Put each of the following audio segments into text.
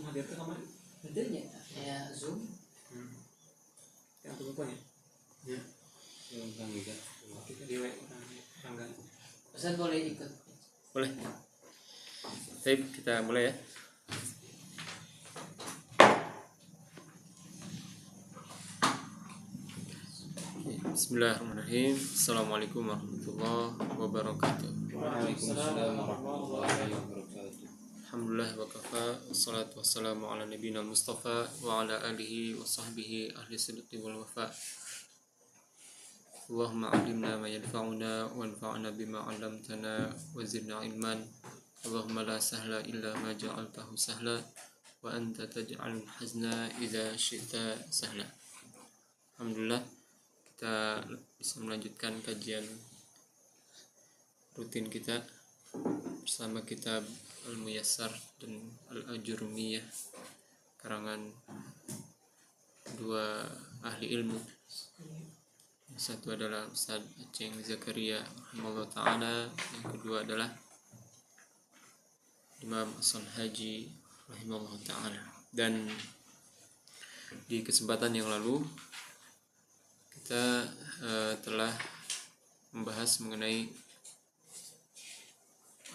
hadir ke kamar tentunya ya Zoom yang aku lupa ya Orang juga. kita di orang kan Ustaz boleh ikut. Boleh. Baik, kita mulai ya. Bismillahirrahmanirrahim. Assalamualaikum warahmatullahi wabarakatuh. Waalaikumsalam warahmatullahi wabarakatuh. Alhamdulillah wa kafa. Wassalatu wassalamu ala nabiyina Mustafa wa ala alihi wa sahbihi ahli sidqi wal wafa. Allahumma 'allimna ma yanfa'una wanfa'na bima 'allamtana wa zidna ilman. Allahumma la sahla illa ma ja'altahu sahla wa anta taj'alul hazna idza syi'ta sahla. Alhamdulillah kita bisa melanjutkan kajian rutin kita bersama kitab Al-Muyassar dan Al-Ajurumiyah karangan dua ahli ilmu. Yang satu adalah Ustaz Aceng Zakaria rahimahullah ta'ala, yang kedua adalah Imam Hasan Haji rahimahullah ta'ala. Dan di kesempatan yang lalu kita telah membahas mengenai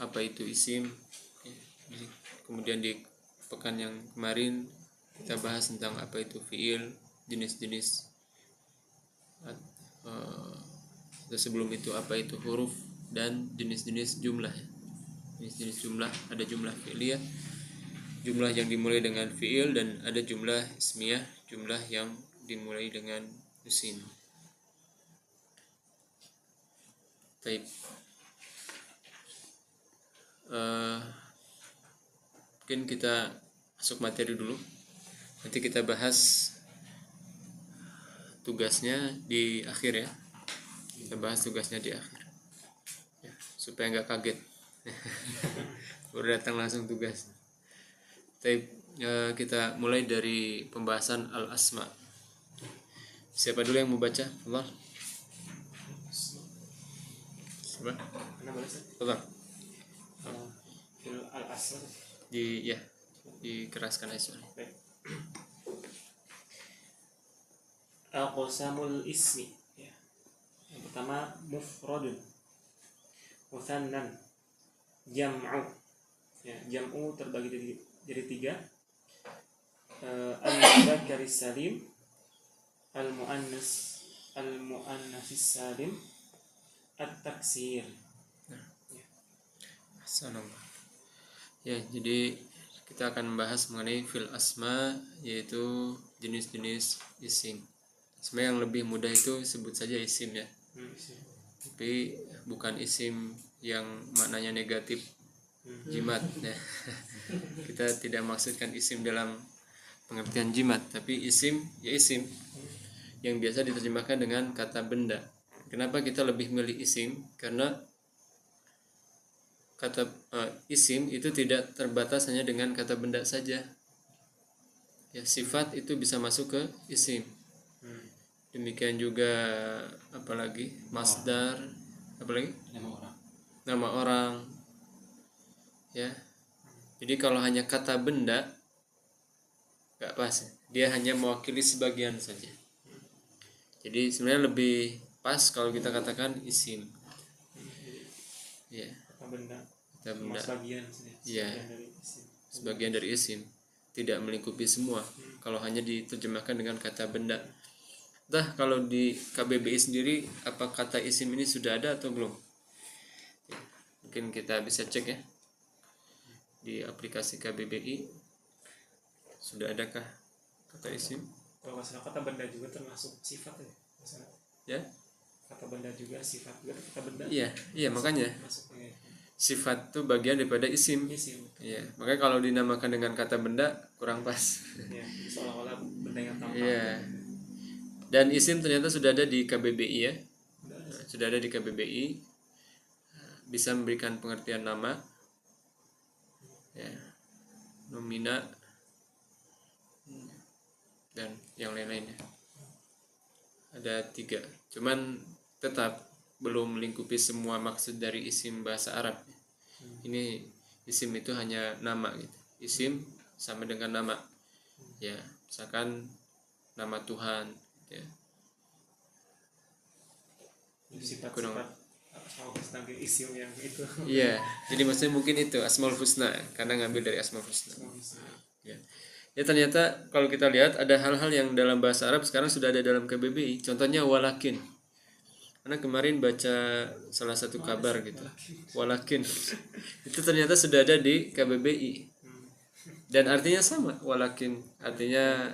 apa itu isim. Kemudian di pekan yang kemarin kita bahas tentang apa itu fiil, jenis-jenis, atau sebelum itu apa itu huruf, dan jenis-jenis jumlah. Jenis-jenis jumlah, ada jumlah fi'liyah, jumlah yang dimulai dengan fiil, dan ada jumlah ismiyah, jumlah yang dimulai dengan isim. Baik. Mungkin kita masuk materi dulu. Nanti kita bahas tugasnya di akhir ya. Kita bahas tugasnya di akhir ya, supaya nggak kaget baru datang langsung tugas. Tapi kita mulai dari pembahasan al-asma. Siapa dulu yang membaca? Allah. Siapa? mana boleh sih Allah. fil al-asr Dikeraskan aja soalnya. baik aqsamul ismi ya. Yang pertama mufradun, mutsannan, jam'u ya, jam'u terbagi jadi tiga, al-mudzakkaris salim, al-muannatsis salim, at-taksir. Assalamualaikum. Ya, jadi kita akan membahas mengenai fil asma, yaitu jenis-jenis isim. Sebenarnya yang lebih mudah itu sebut saja isim ya. Tapi bukan isim yang maknanya negatif, jimat ya. Kita tidak maksudkan isim dalam pengertian jimat, tapi isim ya isim yang biasa diterjemahkan dengan kata benda. Kenapa kita lebih milih isim? Karena kata isim itu tidak terbatas hanya dengan kata benda saja. Ya, sifat itu bisa masuk ke isim. Demikian juga apalagi masdar, apalagi nama orang. Ya. Jadi kalau hanya kata benda nggak pas. Dia hanya mewakili sebagian saja. Jadi sebenarnya lebih pas kalau kita katakan isim. Ya. Kata benda. Sebagian. Ya. Sebagian dari isim. Tidak melingkupi semua. Kalau hanya diterjemahkan dengan kata benda. Entah kalau di KBBI sendiri apa kata isim ini sudah ada atau belum? Ya, mungkin kita bisa cek ya di aplikasi KBBI sudah adakah kata isim? Kalau nggak salah kata benda juga termasuk sifat ya? Ya? Kata benda juga sifat juga kata benda. Iya makanya Masuknya. sifat itu bagian daripada isim. Isim. Iya, makanya kalau dinamakan dengan kata benda kurang pas. Ya, seolah-olah benda yang tampak. Iya. Dan isim ternyata sudah ada di KBBI ya. Sudah ada di KBBI. Bisa memberikan pengertian nama. Ya. Nomina dan yang lain-lainnya. Ada 3. Cuman tetap belum melingkupi semua maksud dari isim bahasa Arab. Ini isim itu hanya nama gitu. Isim sama dengan nama. Ya, misalkan nama Tuhan ya. Sifat-sifat asmaul husna ge isim yang itu. Iya, jadi maksudnya mungkin itu Asmaul Husna karena ngambil dari Asmaul Husna. Ya. Ya ternyata kalau kita lihat ada hal-hal yang dalam bahasa Arab sekarang sudah ada dalam KBBI. Contohnya walakin. Karena kemarin baca salah satu kabar gitu. Walakin. Itu ternyata sudah ada di KBBI. Dan artinya sama, walakin artinya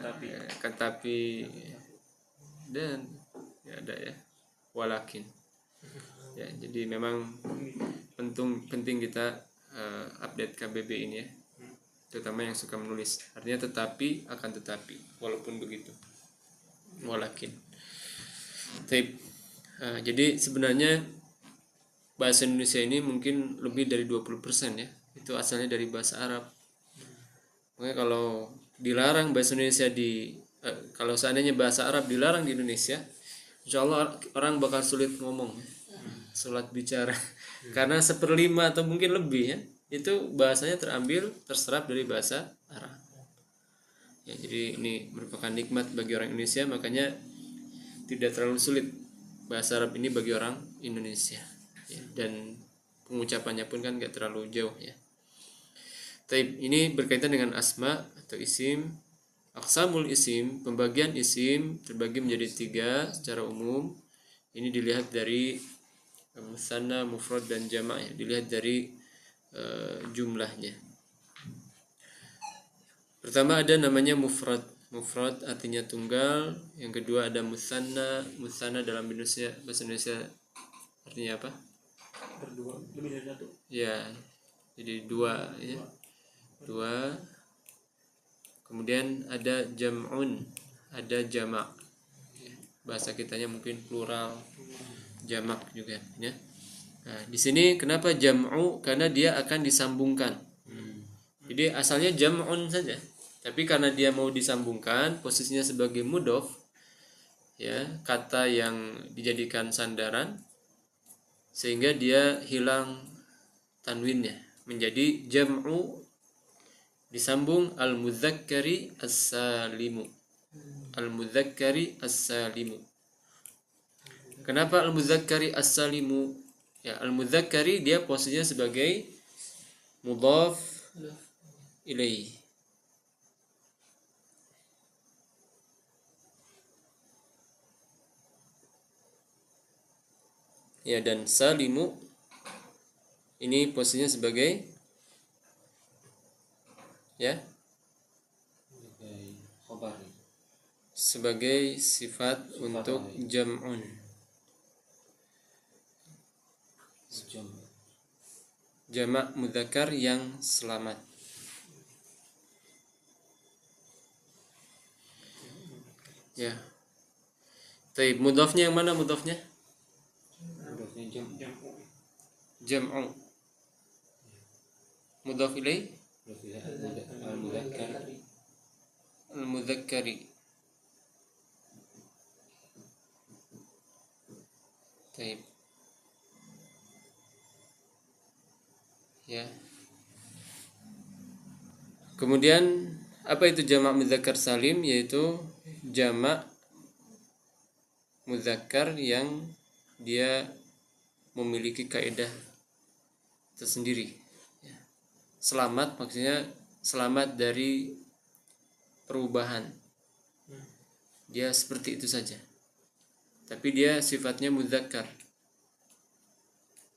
kan tapi dan ya ada ya. Walakin. Ya, jadi memang penting kita update KBB ini ya, terutama yang suka menulis. Artinya tetapi akan tetapi, walaupun begitu. Walakin. Jadi sebenarnya bahasa Indonesia ini mungkin lebih dari 20% ya. Itu asalnya dari bahasa Arab. Makanya kalau dilarang bahasa Indonesia kalau seandainya bahasa Arab dilarang di Indonesia, insya Allah orang bakal sulit ngomong, sulit bicara, karena 1/5 atau mungkin lebih ya, itu bahasanya terserap dari bahasa Arab. Ya, jadi ini merupakan nikmat bagi orang Indonesia, makanya tidak terlalu sulit bahasa Arab ini bagi orang Indonesia. Ya, dan pengucapannya pun kan gak terlalu jauh ya. Tapi ini berkaitan dengan asma atau isim. Aqsamul isim, pembagian isim terbagi menjadi 3 secara umum. Ini dilihat dari musanna, mufrad dan jama' ya. Dilihat dari jumlahnya. Pertama ada namanya mufrad. Mufrad artinya tunggal. Yang kedua ada musanna. Musanna dalam bahasa Indonesia artinya apa? Berdua, lebih dari satu. Ya, jadi 2 ya. 2. Kemudian ada jam'un, ada jamak. Bahasa kitanya mungkin plural, jamak juga ya. Nah, di sini kenapa jam'u? Karena dia akan disambungkan. Jadi asalnya jam'un saja. Tapi karena dia mau disambungkan, posisinya sebagai mudhof ya, kata yang dijadikan sandaran, sehingga dia hilang tanwinnya menjadi jam'u, disambung al-mudzakkari as-salimu. Al-mudzakkari as-salimu. Kenapa al-mudzakkari as-salimu? Ya, al-mudzakkari dia posisinya sebagai mudhaf ilaih. Ya, dan salimu ini posisinya sebagai ya, khobar. sebagai sifat untuk jam'un. Jamak mudzakkar yang selamat. Ya. Baik, mudhafnya yang mana mudhafnya? Jam'u. Mudhaf ilaih al-mudzakkari. Baik. Ya. Kemudian apa itu jamak mudzakkar salim? Yaitu jamak mudzakkar yang dia memiliki kaidah tersendiri. Selamat maksudnya selamat dari perubahan. Dia seperti itu saja. Tapi dia sifatnya mudzakkar.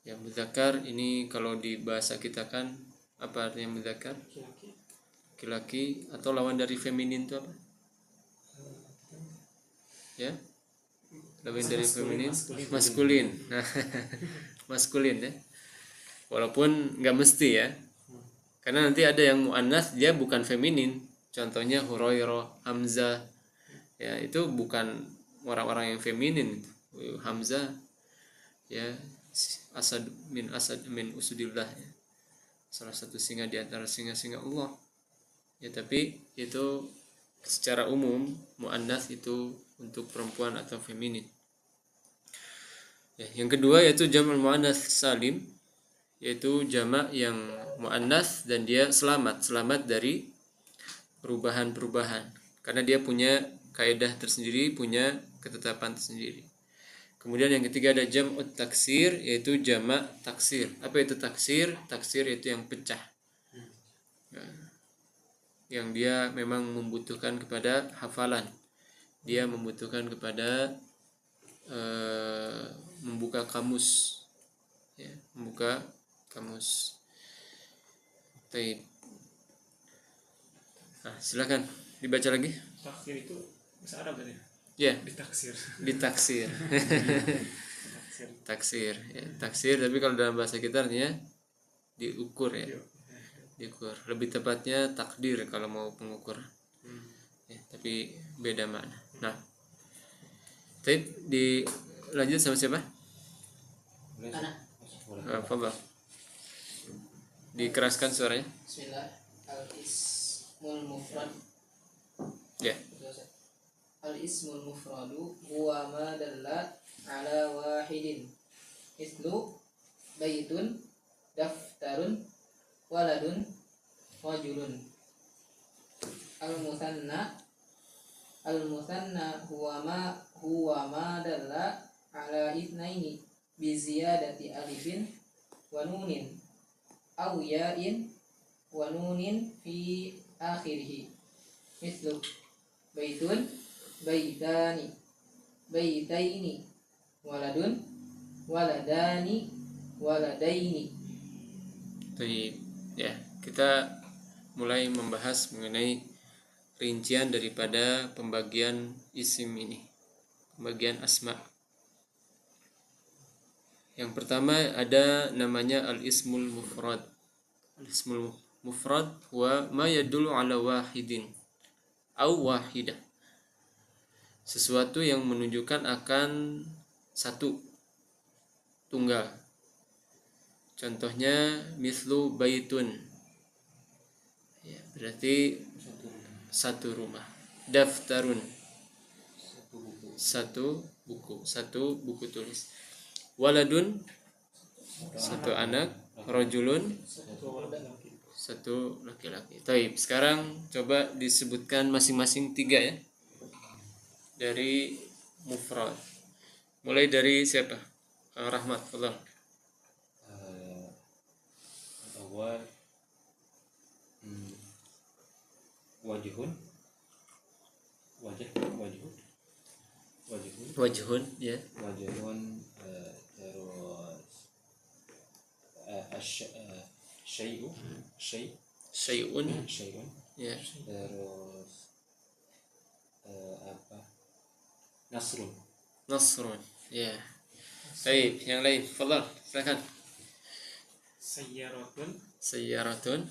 Ya, mudzakkar ini kalau di bahasa kita kan apa artinya mudzakkar? Laki-laki atau lawan dari feminin itu apa? Ya? Lawan dari feminin maskulin. Nah, maskulin ya. Walaupun nggak mesti ya. Karena nanti ada yang muannats dia bukan feminin. Contohnya Hurairah, Hamzah. Ya, itu bukan orang-orang yang feminin. Hamzah ya, asad min usudillah ya. Salah satu singa di antara singa-singa Allah. Ya, tapi itu secara umum muannats itu untuk perempuan atau feminin. Ya, yang kedua yaitu jamak muannats salim, yaitu jamak yang muannats dan dia selamat dari perubahan-perubahan karena dia punya kaidah tersendiri, punya ketetapan tersendiri. Kemudian yang ketiga ada jam'ut taksir, yaitu jamak taksir. Apa itu taksir? Taksir itu yang pecah. Yang dia memang membutuhkan kepada hafalan. Dia membutuhkan kepada membuka kamus. Ya, membuka kamus. Baik. Nah, silakan dibaca lagi. Taksir itu bahasa Arab berarti. Ya, Ditaksir. ditaksir. Taksir. Taksir, ya, taksir, tapi kalau dalam bahasa kita artinya diukur ya. Diukur. Lebih tepatnya takdir kalau mau pengukur. Ya, tapi beda makna. Nah, tadi dilanjut sama siapa? Anak. Fadhal. Dikeraskan suaranya. Bismillah. Al-ismul mufrad. Ya. Al-ismul mufradu huwa ma dalla ala wahidin. Mislu baitun, daftarun, waladun, rajulun. Al-musanna huwa ma dalla ala itsnaini bi ziyadati alifin wa nunin aw ya'in wa nunin fi akhirih. Mislu baitun, baitani, baitaini, waladun, waladani, waladaini. Baik, ya, kita mulai membahas mengenai rincian daripada pembagian isim ini, pembagian asma. Yang pertama ada namanya al-ismul mufrad. Al-ismul mufrad wa ma yadullu ala wahidin au wahidah. Sesuatu yang menunjukkan akan satu, tunggal. Contohnya mislu baitun. Ya, berarti satu rumah. Daftarun, satu buku tulis. Waladun, satu anak. Rajulun, satu laki-laki. Taib. Sekarang coba disebutkan masing-masing tiga ya, dari mufrad. Mulai dari siapa? Kang Rahmat, tolong. Awal wajhun, Wajhun, ya. wajhun, terus Syai'un, syai'un, ya. terus apa, nasrun. Nasrun, ya. Baik, yang lain, tolong, silakan. Sayyaratun,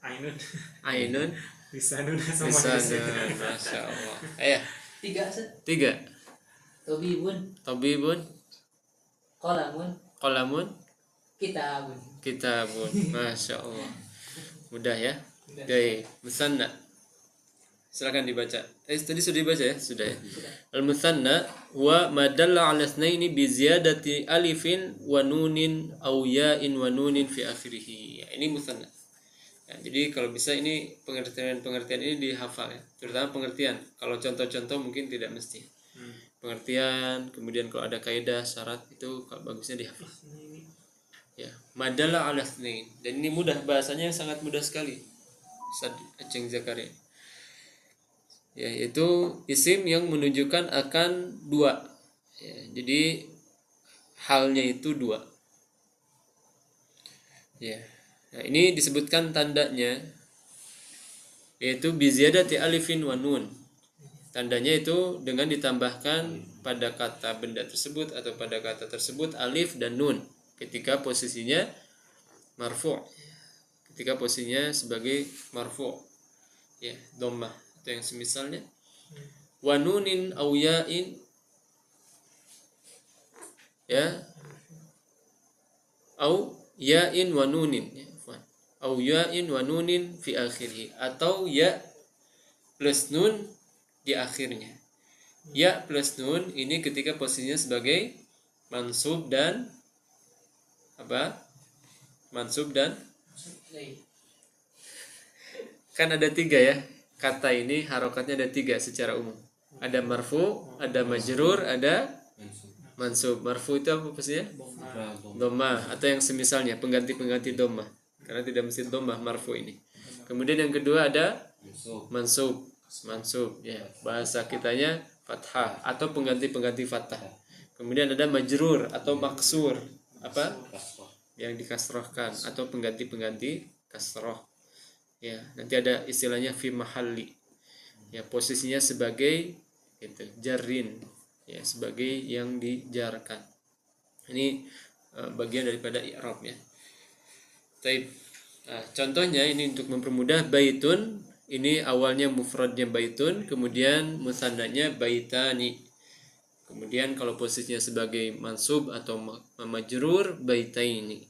Ainun. Ainun, Lisanun sama Lisanun, Masya Allah. Ayo, tiga. Tabibun, Qalamun, Qalamun, kitabun. Masya Allah. Mudah ya. Baik, musanna. Silakan dibaca. Tadi sudah dibaca ya? Sudah ya. Al-musanna wa madalla ala itsnaini bi ziyadati alifin wa nunin aw ya'in wa nunin fi akhirih. Ya, ini musanna. Ya, jadi kalau bisa ini pengertian ini dihafal ya. Terutama pengertian. Kalau contoh-contoh mungkin tidak mesti. Pengertian, kemudian kalau ada kaidah syarat itu kalau bagusnya dihafal. Ya, madalla ala itsnain. Dan ini mudah, bahasanya sangat mudah sekali. Ustaz Aceng Zakaria. Yaitu isim yang menunjukkan akan dua. Ya, jadi halnya itu dua. Ya. Nah, ini disebutkan tandanya, yaitu biziyadati alifin wa nun. Tandanya itu dengan ditambahkan pada kata benda tersebut atau pada kata tersebut alif dan nun ketika posisinya marfu'. Ketika posisinya sebagai marfu'. Ya, dhammah atau yang semisalnya. Wa nunin aw ya'in, ya, au ya'in wa nunin, ya, au ya'in wa nunin fi akhirih, atau ya plus nun di akhirnya. Ya plus nun ini ketika posisinya sebagai mansub dan apa? Mansub dan kan ada tiga ya. kata ini harokatnya ada 3 secara umum. Ada marfu, ada majrur, ada mansub. Marfu itu apa maksudnya? Dhammah atau yang semisalnya, pengganti-pengganti dhammah. Karena tidak mesti dhammah marfu ini. Kemudian yang kedua ada mansub. Mansub ya, bahasa kitanya fathah atau pengganti-pengganti fathah. Kemudian ada majrur atau maksur, apa? Yang dikasrohkan atau pengganti-pengganti kasroh. Ya, nanti ada istilahnya fi mahalli. Ya, posisinya sebagai itu jarrin, ya, sebagai yang dijarkan. Ini bagian daripada i'rab ya. Taib. Nah, contohnya ini untuk mempermudah, baitun ini awalnya mufradnya baitun, kemudian musannanya baitani. Kemudian kalau posisinya sebagai mansub atau majrur, baitaini.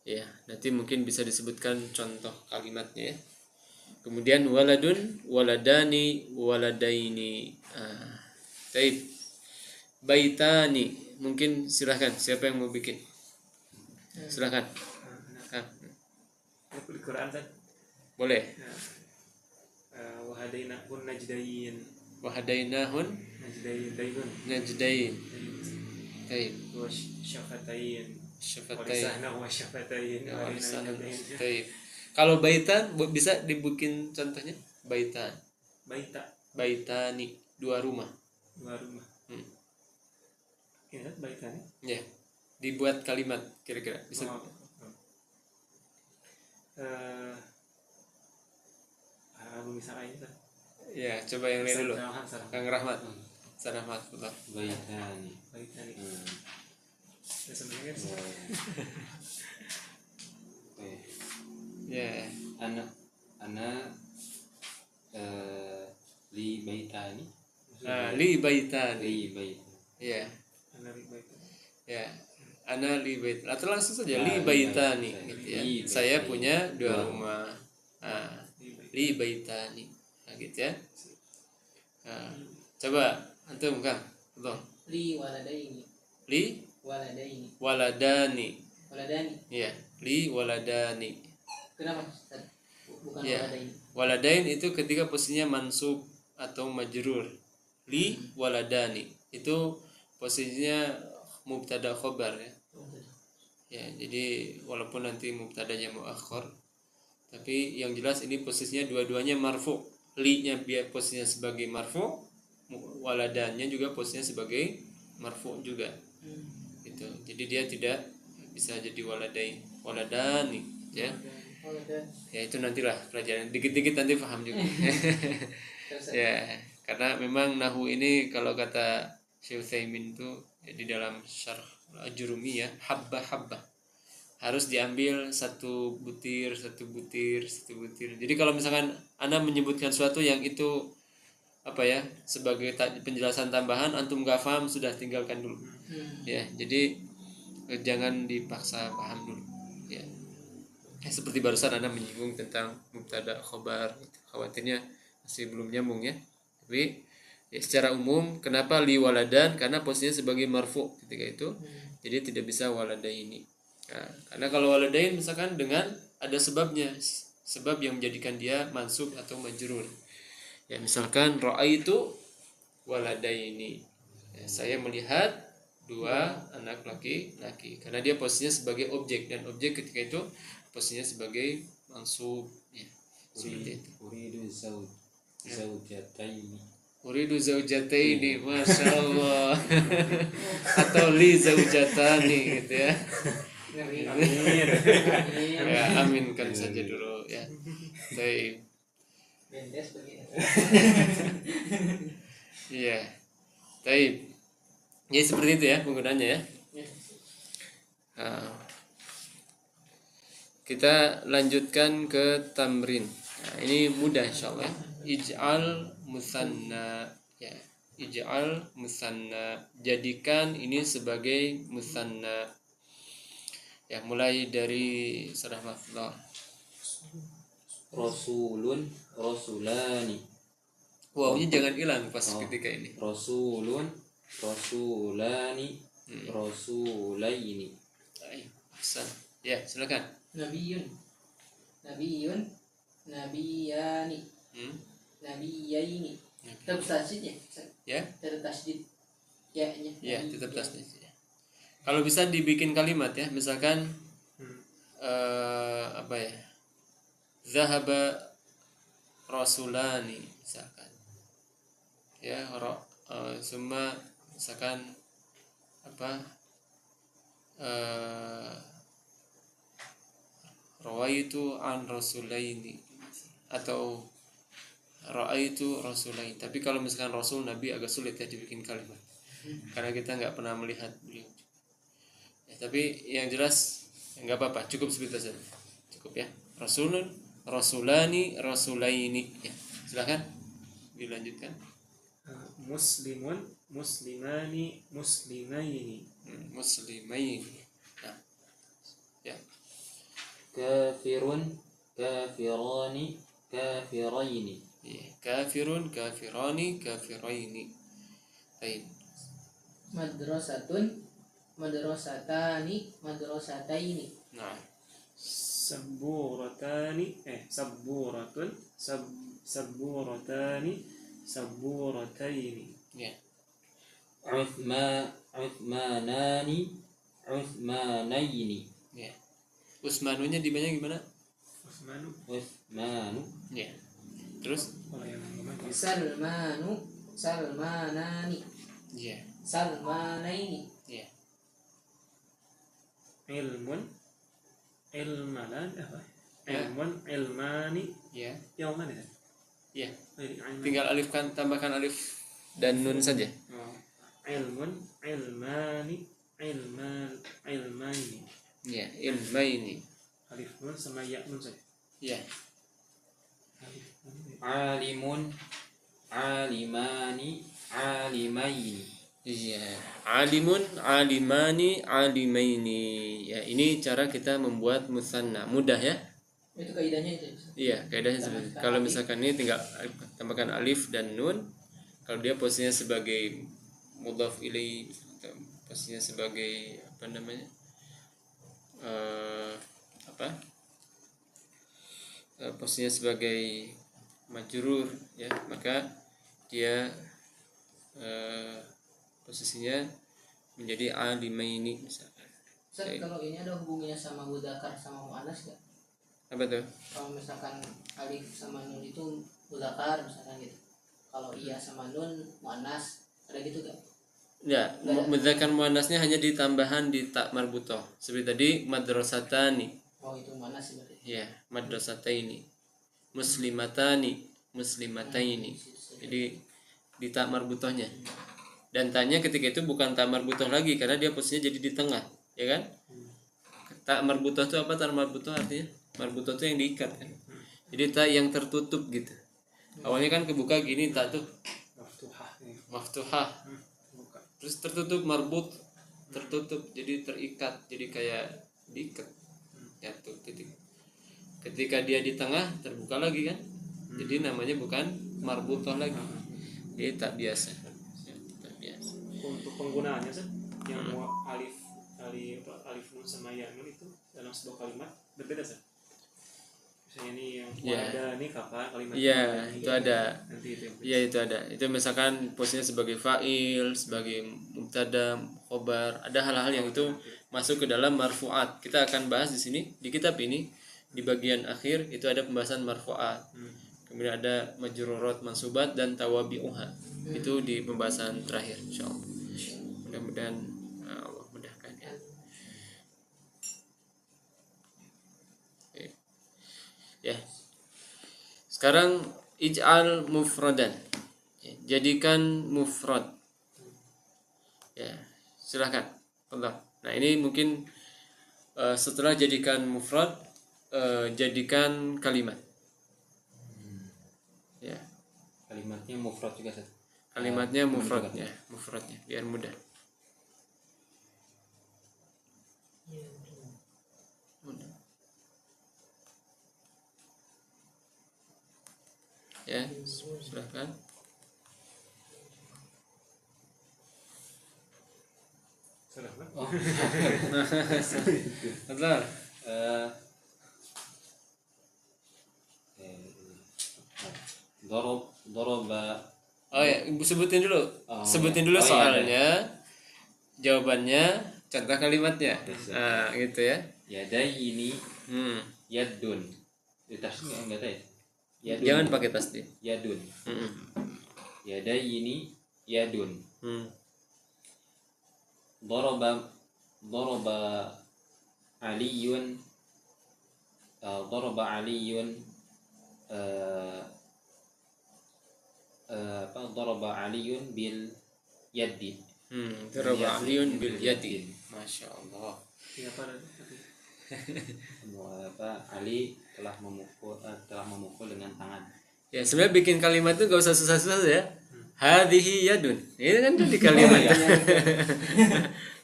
Ya, nanti mungkin bisa disebutkan contoh kalimatnya ya. Kemudian waladun, waladani, waladaini. Taib. Baitani. Mungkin silahkan, siapa yang mau bikin? Silahkan. Al-Quran kan? Boleh. Wahadainahun najdain. Wahadainahun najdain. Taib. Syafatain. Syafatain. Syafatain. Taib. Kalau baitan bisa dibikin contohnya? Baitan. Baitani, 2 rumah. 2 rumah. Ingat baitani? Ya. Dibuat kalimat kira-kira bisa. Misalnya itu. Ya, coba yang lain dulu. Kang Rahmat. Rahmat, betul. Baitani. Ya sebenarnya Ya. Ana li baitani. Li baitani. Li baitani. Ya. Ana li baitani. Ya. Ana li baitani. Atau langsung saja Li li baitani baitani. gitu ya. Li Saya baitani. punya 2 rumah. Li baitani. Nah, gitu ya. Coba antum Kang. Betul. Li waladaini. Li Waladaini. waladani. Waladani. Iya, li waladani. Kenapa? Ustaz? Bukan Ya. waladaini. Waladain itu ketika posisinya mansub atau majrur. Li waladani itu posisinya mubtada khobar ya. Ya, jadi walaupun nanti mubtadanya muakhir, tapi yang jelas ini posisinya dua-duanya marfu. Li-nya biar posisinya sebagai marfu, waladannya juga posisinya sebagai marfu juga. Gitu. Jadi dia tidak bisa jadi waladani ya. Ya itu nantilah pelajaran dikit-dikit nanti paham juga. Ya, karena memang nahu ini kalau kata Syekh Utsaimin itu ya, di dalam syarh Al-Ajurumiyah habba harus diambil satu butir. Jadi kalau misalkan Anda menyebutkan sesuatu yang itu apa ya sebagai penjelasan tambahan, antum gak paham sudah tinggalkan dulu. Ya, jadi jangan dipaksa paham dulu. Ya. Seperti barusan Anda menyinggung tentang mubtada khobar, khawatirnya masih belum nyambung ya. Tapi ya, secara umum kenapa li waladan? Karena posisinya sebagai marfu ketika itu. Jadi tidak bisa waladaini. Nah, karena kalau waladain misalkan dengan ada sebabnya, sebab yang menjadikan dia mansub atau majrur. Ya misalkan ra'aitu waladaini. Ya, saya melihat 2 anak laki-laki. Karena dia posisinya sebagai objek dan objek ketika itu posisinya sebagai mansub. Ya, seperti itu. Uridu zaujataini, masya Allah. Atau li zaujatani gitu ya. Amin. Ya, aminkan saja dulu ya. Baik. Bendes begitu. Iya. Baik. Ya seperti itu ya penggunanya ya. Kita lanjutkan ke tamrin. Nah, ini mudah insyaallah. Ij'al musanna ya. Ij'al musanna, jadikan ini sebagai musanna. Ya, mulai dari surah Maflah. Rasulun, rasulani. Wawnya jangan hilang pas ketika ini. Rasulun, rasulani, rasulaini. Baik, Hasan. Ya, silakan. Nabiyun, nabiyani. Nabiyaini. Tetap tasdid ya? Ya, Tetap tasdid ya nya. ya tetap tasdid. Kalau bisa dibikin kalimat ya, misalkan apa ya? Zahaba rasulani misalkan. Ya, summa misalkan apa? Rawaitu an rasulaini atau ra'aitu rasulain. Tapi kalau misalkan rasul nabi agak sulit ya dibikin kalimat karena kita nggak pernah melihat beliau ya, tapi yang jelas nggak apa-apa, cukup seperti saja, cukup ya. Rasulun rasulani rasulaini ya, silakan dilanjutkan. Muslimun muslimani muslimaini. Muslimaini. Nah, ya. Kafirun kafirani kafiraini. Ya. Kafirun kafirani kafiraini. Baik. Madrasatun madrasatani madrasataini. Nah, Saburatani saburatun saburatani saburataini. ya. Uthmanani Uthmanaini. Ya. Usmanunya dibaca gimana? Utsmanu. Uthmanu. Ya. Terus? Kalau yang gimana? Salmanu Salmanani Ya. Salmanaini. Ya. Ilmun ilmanan apa? Ya. Ilmun ilmani Ya. ilman ya. Ya. Ilman. Tinggal alifkan, tambahkan alif dan nun saja. Oh. Ilmun ilmani ilmaini. Ya, ilmaini. Alif nun sama ya nun saja. Ya. Alif nun. Alimun alimani alimaini. Iya. Alimun alimani alimaini. Ya, ini cara kita membuat musanna. Mudah ya? Itu kaidahnya itu. Iya, kaidahnya seperti itu. Kalau misalkan ini tinggal tambahkan alif dan nun. Kalau dia posisinya sebagai mudhaf ilaih atau posisinya sebagai apa namanya? Posisinya sebagai majrur ya, maka dia posisinya menjadi alimaini misalkan. Ustaz, kalau ini ada hubungannya sama mudzakkar sama muannas enggak? Apa tuh? Kalau misalkan alif sama nun itu mudzakkar misalkan gitu. Kalau iya sama nun muannas, ada gitu enggak? Ya, mudzakkar muannasnya hanya ditambahan di ta marbutoh. Seperti tadi madrasatani. Oh, itu muannas berarti. Ya, madrasataini. Muslimatani, muslimataini. Jadi di ta marbutohnya. Dan tanya ketika itu bukan ta marbutoh lagi karena dia posisinya jadi di tengah, ya kan? Ta marbutoh itu apa? Ta marbutoh artinya marbutoh itu yang diikat kan. Jadi ta yang tertutup gitu. Awalnya kan kebuka gini ta tuh Maftuhah. maftuhah. Buka. Terus tertutup marbut, tertutup jadi terikat, jadi kayak diikat. Jatuh titik. Ketika dia di tengah terbuka lagi kan. Jadi namanya bukan marbutoh lagi. Jadi tak biasa. Ya, tak biasa. Untuk penggunaannya sih yang mau alif nun sama ya nun itu dalam sebuah kalimat berbeda sih. Misalnya ini yang Ya. ada nih kapan kalimat Iya, ini, itu ada. nanti itu yang Iya, itu ada. Itu misalkan posisinya sebagai fa'il, sebagai mubtada, khobar, ada hal-hal yang itu masuk ke dalam marfu'at. Kita akan bahas di sini di kitab ini di bagian akhir itu ada pembahasan marfu'at. Kemudian ada majrurat, mansubat dan tawabi'uha. Itu di pembahasan terakhir insyaallah. Mudah-mudahan Allah mudahkan ya. Oke. Ya. Sekarang ij'al mufradan. Ya, jadikan mufrad. Ya, silakan. Allah. Nah, ini mungkin setelah jadikan mufrad jadikan kalimat. Ya, Kalimatnya mufrad juga, Ustaz. kalimatnya mufradnya, mufradnya biar mudah. Mudah. Ya, silakan. salah kan? Oh. Betul. Eh, Doroba. Oh ya, Ibu sebutin dulu. Oh, Sebutin ya. dulu Oh, iya, soalnya, jawabannya, contoh kalimatnya. Nah, gitu ya. Yadaini Hmm. yadun. Di tasdid enggak tahu ya? Yadun. Jangan pakai tasdid. Yadun. Hmm. Yadaini yadun. Hmm. Doroba Aliyun. Doroba Aliyun. Doroba Aliyun bil yadi. Daraba aliyun bil yadi. Masya Allah. Iya apa tadi? Ali telah memukul dengan tangan. Ya sebenarnya bikin kalimat itu gak usah susah-susah ya. Hadhihi yadun. Ini kan di kalimat.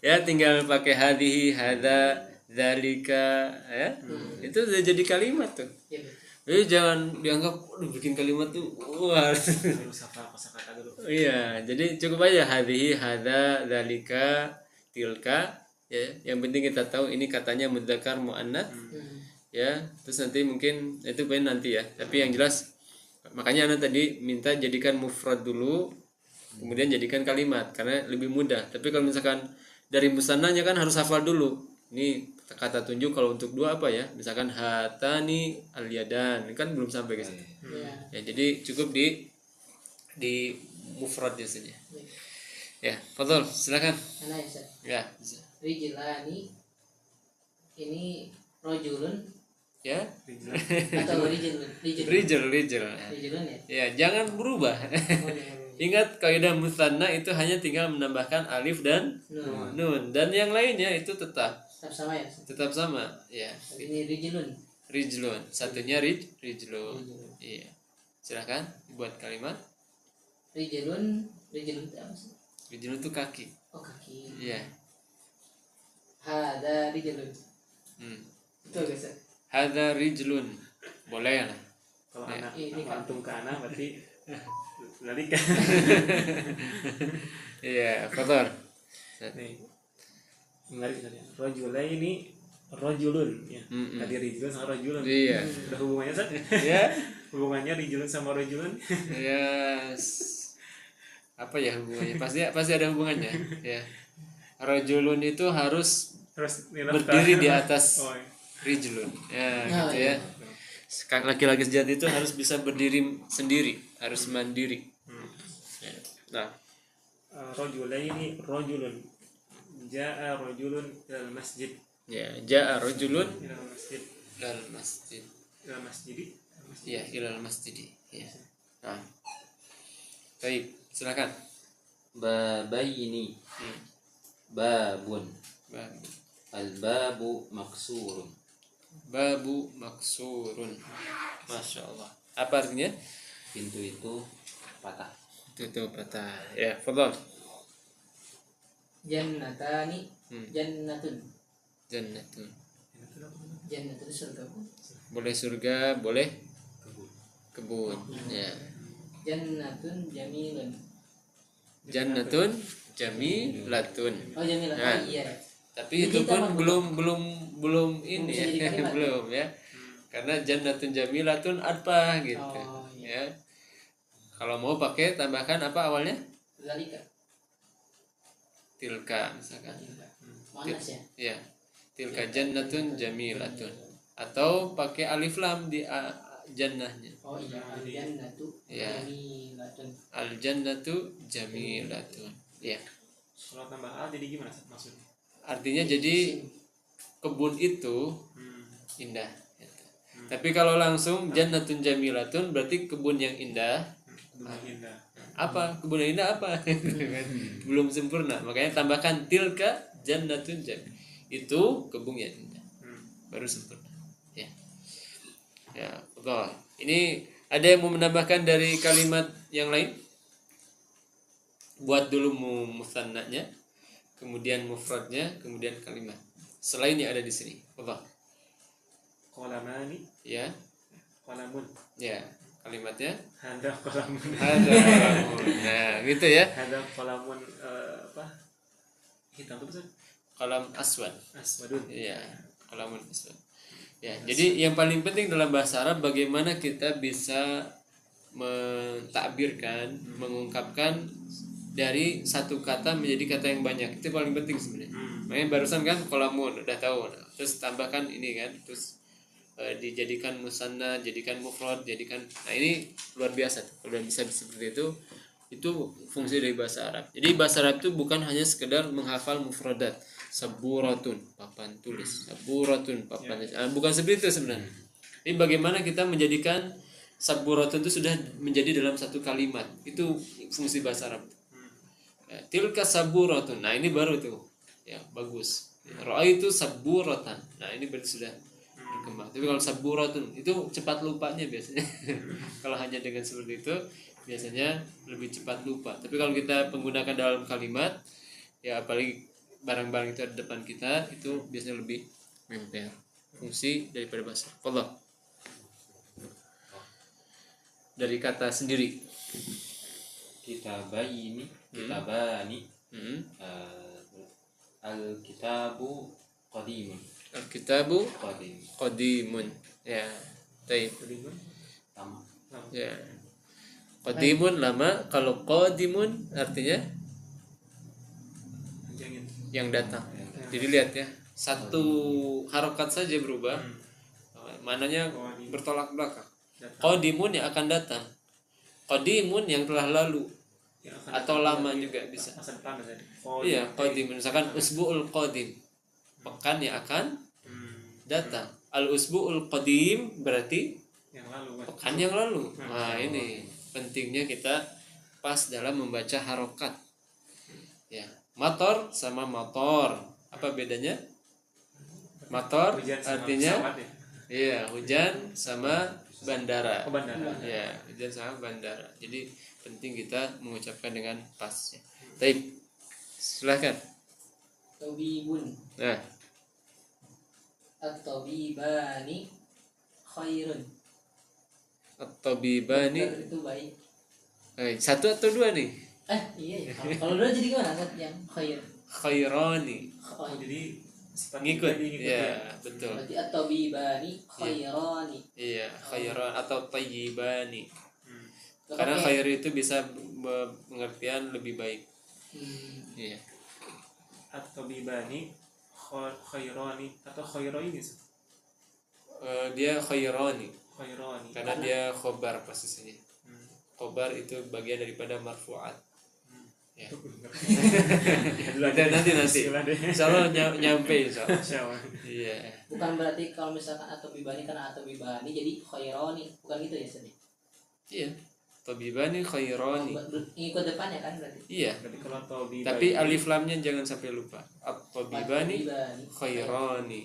Ya tinggal pakai hadhihi, hadza, dzalika ya. Itu udah jadi kalimat tuh. Iya betul. Jadi jangan dianggap waduh bikin kalimat tuh wah. Harus hafal kosakata dulu. Iya, jadi cukup aja hadhihi, hadza, dzalika, tilka ya. Yang penting kita tahu ini katanya mudzakkar muannats ya. Terus nanti mungkin itu poin nanti ya. Tapi yang jelas makanya Anda tadi minta jadikan mufrad dulu kemudian jadikan kalimat karena lebih mudah. Tapi kalau misalkan dari musannanya kan harus hafal dulu. Ini kata tunjuk kalau untuk dua apa ya? Misalkan hatani al-yadan. Ini kan belum sampai ke situ. Iya. Ya, jadi cukup di mufrad biasanya. Ya, Fadol, silakan. Mana ya Ustaz? Ya, bisa. Rijlani ini rojulun Ya. atau rijlun? Rijal. Rijlun ya? Ya, jangan berubah. Oh, jangan. Ingat kaidah musanna itu hanya tinggal menambahkan alif dan Nun. nun dan yang lainnya itu tetap Tetap sama ya Ustaz? tetap sama. Ya. Ini rijlun. Rijlun. Satunya rijlun. Iya. Silakan buat kalimat. Rijlun itu apa sih? Rijlun itu kaki. Oh kaki. Iya. Hada rijlun. Betul gak Ustaz? Hadza rijlun. Boleh lah. Kalau Ya. anak Ini kan. antum ke anak berarti lalika. Iya, kotor. Nih. Menarik tadi. Rojula ini rojulun ya. Tadi rijulun sama rojulun. Iya. Ada hubungannya Sat? Ya. Hubungannya rijulun sama rojulun? Ya. Apa ya hubungannya? Pasti ada hubungannya. Ya. Rajulun itu harus Terus berdiri di atas Oh, iya. rijlun. Ya, Nah, gitu ya. Laki-laki sejati itu harus bisa berdiri sendiri, harus mandiri. Ya. Nah, Rojula ini rojulun. Ja'a rojulun ilal masjid. ya, ja'a rajulun Ilal masjid. ilal masjid. Ilal masjidi. Ya, ilal masjid. Ya. Nah. Baik, silakan. Babaini. Babun. Babu. Al-babu maksurun. Babu maksurun. Masya Allah. Apa artinya? Pintu itu patah. Tutup patah. Ya, fadhal. Jannatani. Jannatun. Jannatun. Jannatun surga. Boleh surga, boleh kebun. Ya. Jannatun jamilun. Jannatun jamilatun. Oh jamilah. Ya. Oh iya. Tapi Jadi itu kita pun mah belum ini bisa ya, jadi kalimat. belum ya. Karena jannatun jamilatun apa gitu. Oh, iya. Ya. Kalau mau pakai tambahkan apa awalnya? Zalika. Tilka misalkan. Manas ya. Ya. Tilka jannatun jamilatun. Atau pakai alif lam di jannahnya. Oh iya. Jannatu Ya. jamilatun. Al jannatu jamilatun. Ya. Kalau tambah al jadi gimana Sat, maksudnya? Artinya jadi Isim. kebun itu indah. Gitu. Tapi kalau langsung jannatun jamilatun berarti kebun yang indah. Indah. Apa kebun yang indah apa? Belum sempurna. Makanya tambahkan tilka jannatun jamil. Itu kebun yang indah. Baru sempurna. Ya. Ya, betul. Ini ada yang mau menambahkan dari kalimat yang lain? Buat dulu musannanya, kemudian mufradnya, kemudian kalimat. Selain yang ada di sini. Betul. Kolamani. Ya. Kolamun. Ya, kalimatnya Hada kolamun. ada. Nah, gitu ya. Hada kolamun apa? Hitam itu Sat? Kalam aswad. Aswadun. Iya, kalamun aswad. Ya, jadi yang paling penting dalam bahasa Arab bagaimana kita bisa mentakbirkan, mengungkapkan dari satu kata menjadi kata yang banyak. Itu paling penting sebenarnya. Makanya barusan kan qalamun udah tahu. Nah, terus tambahkan ini kan, terus dijadikan musanna, jadikan mufrad, jadikan. Nah, ini luar biasa tuh. Kalau bisa seperti itu fungsi dari bahasa Arab. Jadi bahasa Arab itu bukan hanya sekedar menghafal mufradat. Saburatun, papan tulis. Saburatun, papan tulis. Bukan seperti itu sebenarnya. Ini bagaimana kita menjadikan saburatun itu sudah menjadi dalam satu kalimat. Itu fungsi bahasa Arab. Ya, tilka saburatun. Nah, ini baru tuh. Ya, bagus. Ra'aitu saburatan. Nah, ini berarti sudah berkembang. Tapi kalau saburatun itu cepat lupanya biasanya. Kalau hanya dengan seperti itu biasanya lebih cepat lupa. Tapi kalau kita menggunakan dalam kalimat, ya apalagi barang-barang itu ada depan kita, itu biasanya lebih memper. Fungsi daripada bahasa. Allah. Dari kata sendiri. Kitabani. Al-kitabu qadimun. Al-kitabu Qadim. qadimun. Ya. Baik. Sama. Ya. Qadimun lama. Kalau qadimun artinya yang datang. Jadi lihat ya, satu harokat saja berubah, mananya bertolak belakang. Qadimun yang akan datang, qadimun yang telah lalu, atau lama juga bisa. Iya, qadimun. Misalkan usbu'ul qadim, pekan yang akan datang. Al usbu'ul qadim berarti pekan yang lalu. Nah, ini pentingnya kita pas dalam membaca harokat. Ya. Motor sama motor, apa bedanya? Motor artinya iya, hujan sama bandara. Ya, hujan sama bandara. Jadi penting kita mengucapkan dengan pas. Baik, silakan. Tabibun. Nah, At-tabibani khairun. at-tabibani. Dokter itu baik. Satu atau dua nih? Iya ya. Kalau dua jadi gimana kan yang khair? Khairani. Oh, jadi Ngikut. Ya, betul. Berarti at-tabibani khairani. Iya, khairan atau tayyibani. Gak Karena pakai- khair itu bisa pengertian lebih baik. Iya. atau bibani khairani atau khairani Dia khairani khairani karena dia khobar posisinya. Khobar itu bagian daripada marfu'at. Ya. nanti insyaallah nyampe insyaallah. Iya. Bukan berarti kalau misalkan at-tabibani karena at-tabibani jadi khairani, bukan gitu ya Seni? Iya. Tabibani khairani. Ngikut depannya kan berarti. Iya. berarti kalau tabibani Tapi alif lamnya jangan sampai lupa. At-tabibani At-tabibani khairani.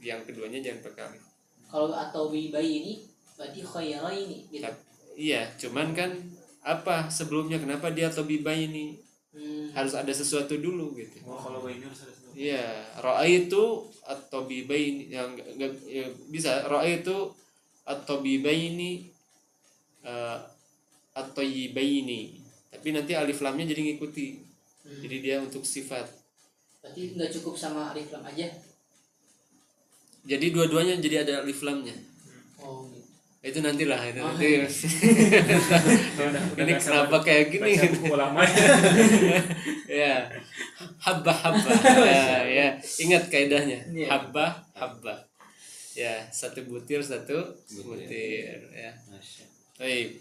Yang keduanya jangan pakai alif. Kalau at-tabibai ini berarti khairaini gitu. Iya, cuman kan apa sebelumnya kenapa dia tabibai ini? Harus ada sesuatu dulu gitu. kalau bayi harus ada sesuatu. Iya, ra'aitu at-tabibaini yang ya, bisa ra'aitu at-tabibaini at-tayyibaini. Tapi nanti alif lamnya jadi ngikuti. Jadi dia untuk sifat. Berarti nggak cukup sama alif lam aja. Jadi dua-duanya jadi ada alif lamnya. Oh gitu. Itu nantilah itu Oh, nanti. Ini kenapa kayak gini? Baca buku lama. Ya, habba. Ya, ingat kaidahnya. Iya. Habba. Ya, satu butir butir ya. Baik.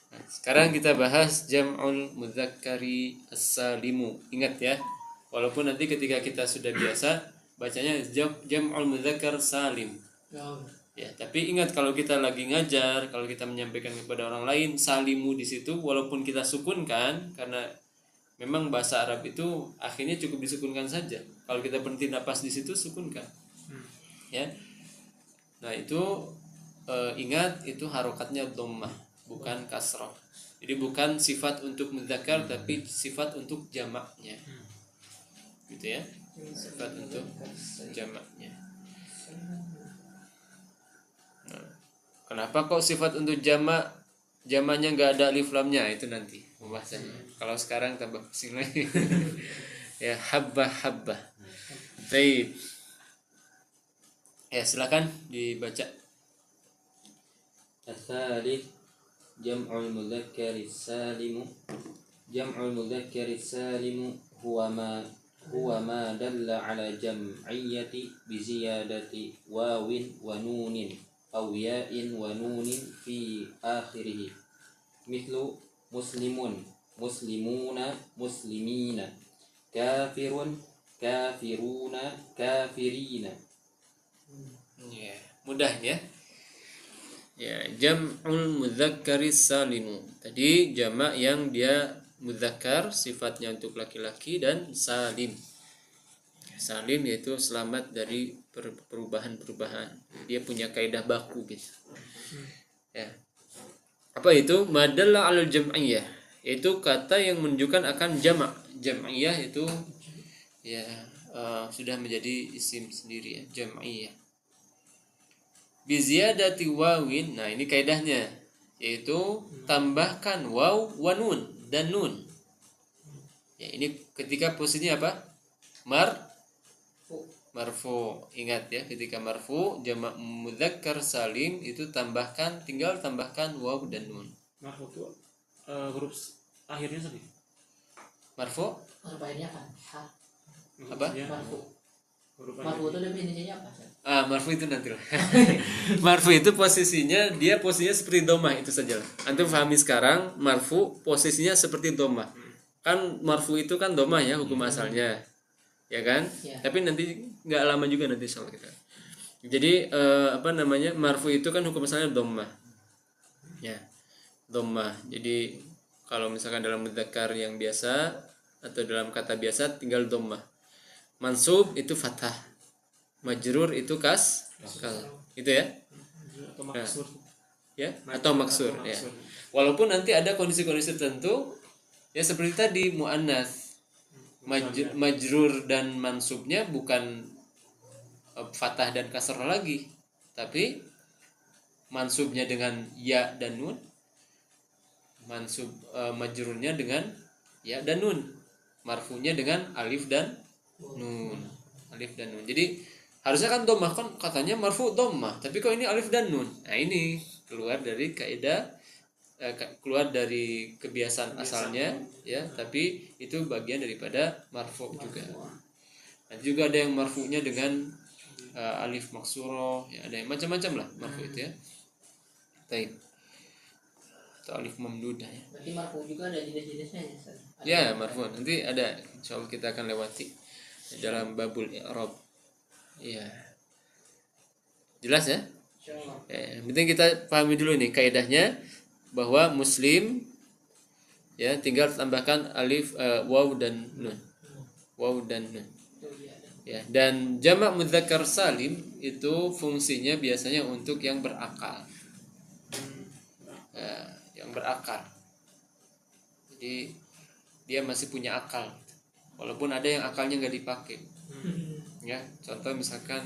Nah, sekarang kita bahas jam'ul mudzakkari as-salimu. Ingat ya. Walaupun nanti ketika kita sudah biasa bacanya jam'ul mudzakkar salim. Oh. Ya, tapi ingat kalau kita lagi ngajar, kalau kita menyampaikan kepada orang lain salimu di situ walaupun kita sukunkan karena memang bahasa Arab itu akhirnya cukup disukunkan saja. Kalau kita berhenti napas di situ sukunkan. Ya. Nah, itu ingat itu harokatnya dhammah, bukan kasrah. Jadi bukan sifat untuk mudzakkar tapi sifat untuk jamaknya. Gitu ya. Sifat untuk jamaknya. Nah, kenapa kok sifat untuk jamaknya nggak ada alif lamnya? Itu nanti pembahasannya. Kalau sekarang tambah pusing lagi. Ya, habba. Baik. Ya, silakan dibaca. Al-thalith jam'ul mudzakkari salimu huwa ma dalla ala jam'iyyati bi ziyadati wawin wa nunin aw ya'in wa nunin fi akhirih mithlu muslimun muslimuna muslimina kafirun kafiruna kafirina. Ya, mudah ya. Ya, jam'ul mudzakkari salimu. Tadi jamak yang dia mudzakkar, sifatnya untuk laki-laki, dan salim. Salim yaitu selamat dari perubahan-perubahan. Dia punya kaidah baku gitu. Ya. Apa itu? Madalla 'alal jam'iyah. Itu kata yang menunjukkan akan jamak. Jam'iyah itu ya sudah menjadi isim sendiri ya, jam'iyah. Bi ziyadati wawin. Nah, ini kaidahnya, yaitu tambahkan waw wa nun dan nun. Ya, ini ketika posisinya apa? Marfu. Ingat ya, ketika marfu jamak mudzakkar salim itu tinggal tambahkan waw dan nun. Marfu itu huruf akhirnya tadi. Marfu huruf akhirnya kan ha. Apa? Marfu. Huruf Marfu itu definisinya apa? Marfu itu nanti lah. Marfu itu posisinya seperti domah, itu saja. Antum pahami sekarang marfu posisinya seperti domah. Kan marfu itu kan domah ya hukum asalnya, ya kan? Ya. Tapi nanti nggak lama juga nanti soal kita. Jadi marfu itu kan hukum asalnya domah. Ya, domah. Jadi kalau misalkan dalam mudzakkar yang biasa atau dalam kata biasa tinggal domah. Mansub itu fathah, majrur itu kasr, itu ya, atau maksur. Ya, atau maksur ya. Walaupun nanti ada kondisi-kondisi tertentu ya, seperti tadi muannas, majrur dan mansubnya bukan fathah dan kasr lagi, tapi mansubnya dengan ya dan nun, majrurnya dengan ya dan nun, marfunya dengan alif dan nun. Jadi harusnya kan dhammah, kan katanya marfu dhammah, tapi kok ini alif dan nun. Nah, ini keluar dari kaidah, keluar dari kebiasaan asalnya ya, tapi itu bagian daripada marfu juga. Nanti juga ada yang marfunya dengan alif maksurah ya, ada yang macam-macam lah marfu itu ya. Baik. Atau alif mamdudah ya. Berarti marfu juga ada jenis-jenisnya ya? Ya, marfu nanti ada, insyaallah kita akan lewati dalam babul i'rab. Iya. Jelas ya? Insyaallah. Yang penting kita pahami dulu nih kaidahnya, bahwa muslim ya tinggal tambahkan alif, waw dan nun. Waw dan nun. Ya, dan jamak mudzakkar salim itu fungsinya biasanya untuk yang berakal. Ya, yang berakal. Jadi dia masih punya akal. Walaupun ada yang akalnya nggak dipakai, ya contoh misalkan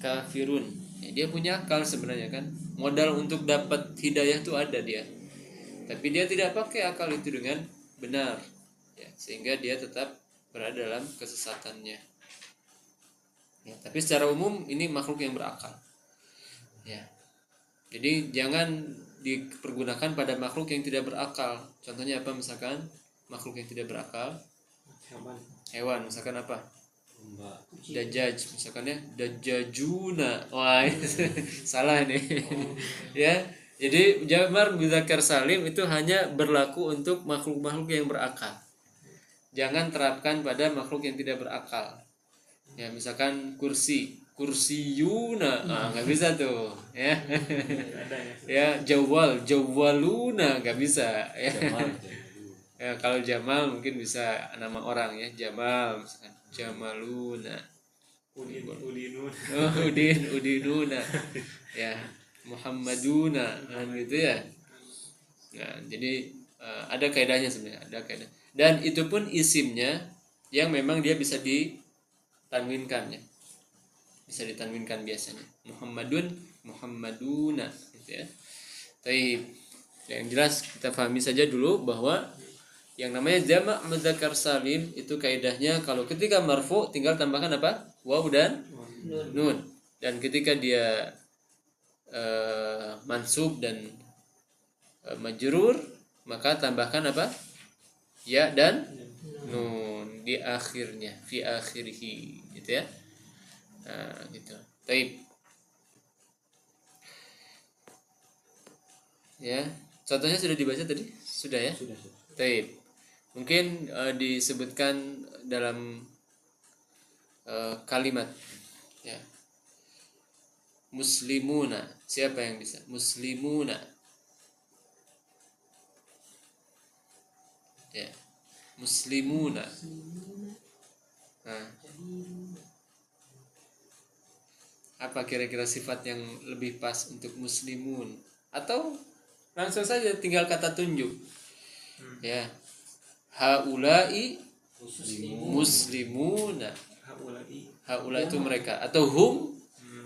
kafirun, ya, dia punya akal sebenarnya kan, modal untuk dapat hidayah tuh ada dia, tapi dia tidak pakai akal itu dengan benar, ya, sehingga dia tetap berada dalam kesesatannya. Ya, tapi secara umum ini makhluk yang berakal, ya. Jadi jangan dipergunakan pada makhluk yang tidak berakal. Contohnya apa? Misalkan makhluk yang tidak berakal, hewan misalkan apa? Dajjaj misalkan ya, dajjajuna. Wah, salah nih. Ya, jadi jamak mudzakkar salim itu hanya berlaku untuk makhluk-makhluk yang berakal. Jangan terapkan pada makhluk yang tidak berakal. Ya, misalkan kursiyuna, nggak bisa tuh, ya. Ya, jawwaluna nggak bisa, ya. Ya, kalau Jamal mungkin bisa nama orang ya, Jamal misalkan, Jamaluna, Udinuna, ya, Muhammaduna, kan gitu ya. Nah, jadi ada kaidahnya sebenarnya, ada kaidah. Dan itu pun isimnya yang memang dia bisa ditanwinkan ya, bisa ditanwinkan biasanya. Muhammadun, Muhammaduna, gitu ya. Tapi yang jelas kita pahami saja dulu bahwa yang namanya jamak mudzakkar salim itu kaidahnya kalau ketika marfu tinggal tambahkan apa? Waw dan nun. Dan ketika dia mansub dan majrur, maka tambahkan apa? Ya dan nun di akhirnya, fi akhirih, gitu ya. Nah, gitu. Taib. Ya, contohnya sudah dibaca tadi? Sudah ya? Sudah. Taib. Mungkin disebutkan dalam kalimat ya. Muslimuna. Siapa yang bisa? Muslimuna. Ya. Muslimuna. Nah, apa kira-kira sifat yang lebih pas untuk muslimun? Atau langsung saja tinggal kata tunjuk. Ya. Haulai muslimuna. Haula itu mereka, atau hum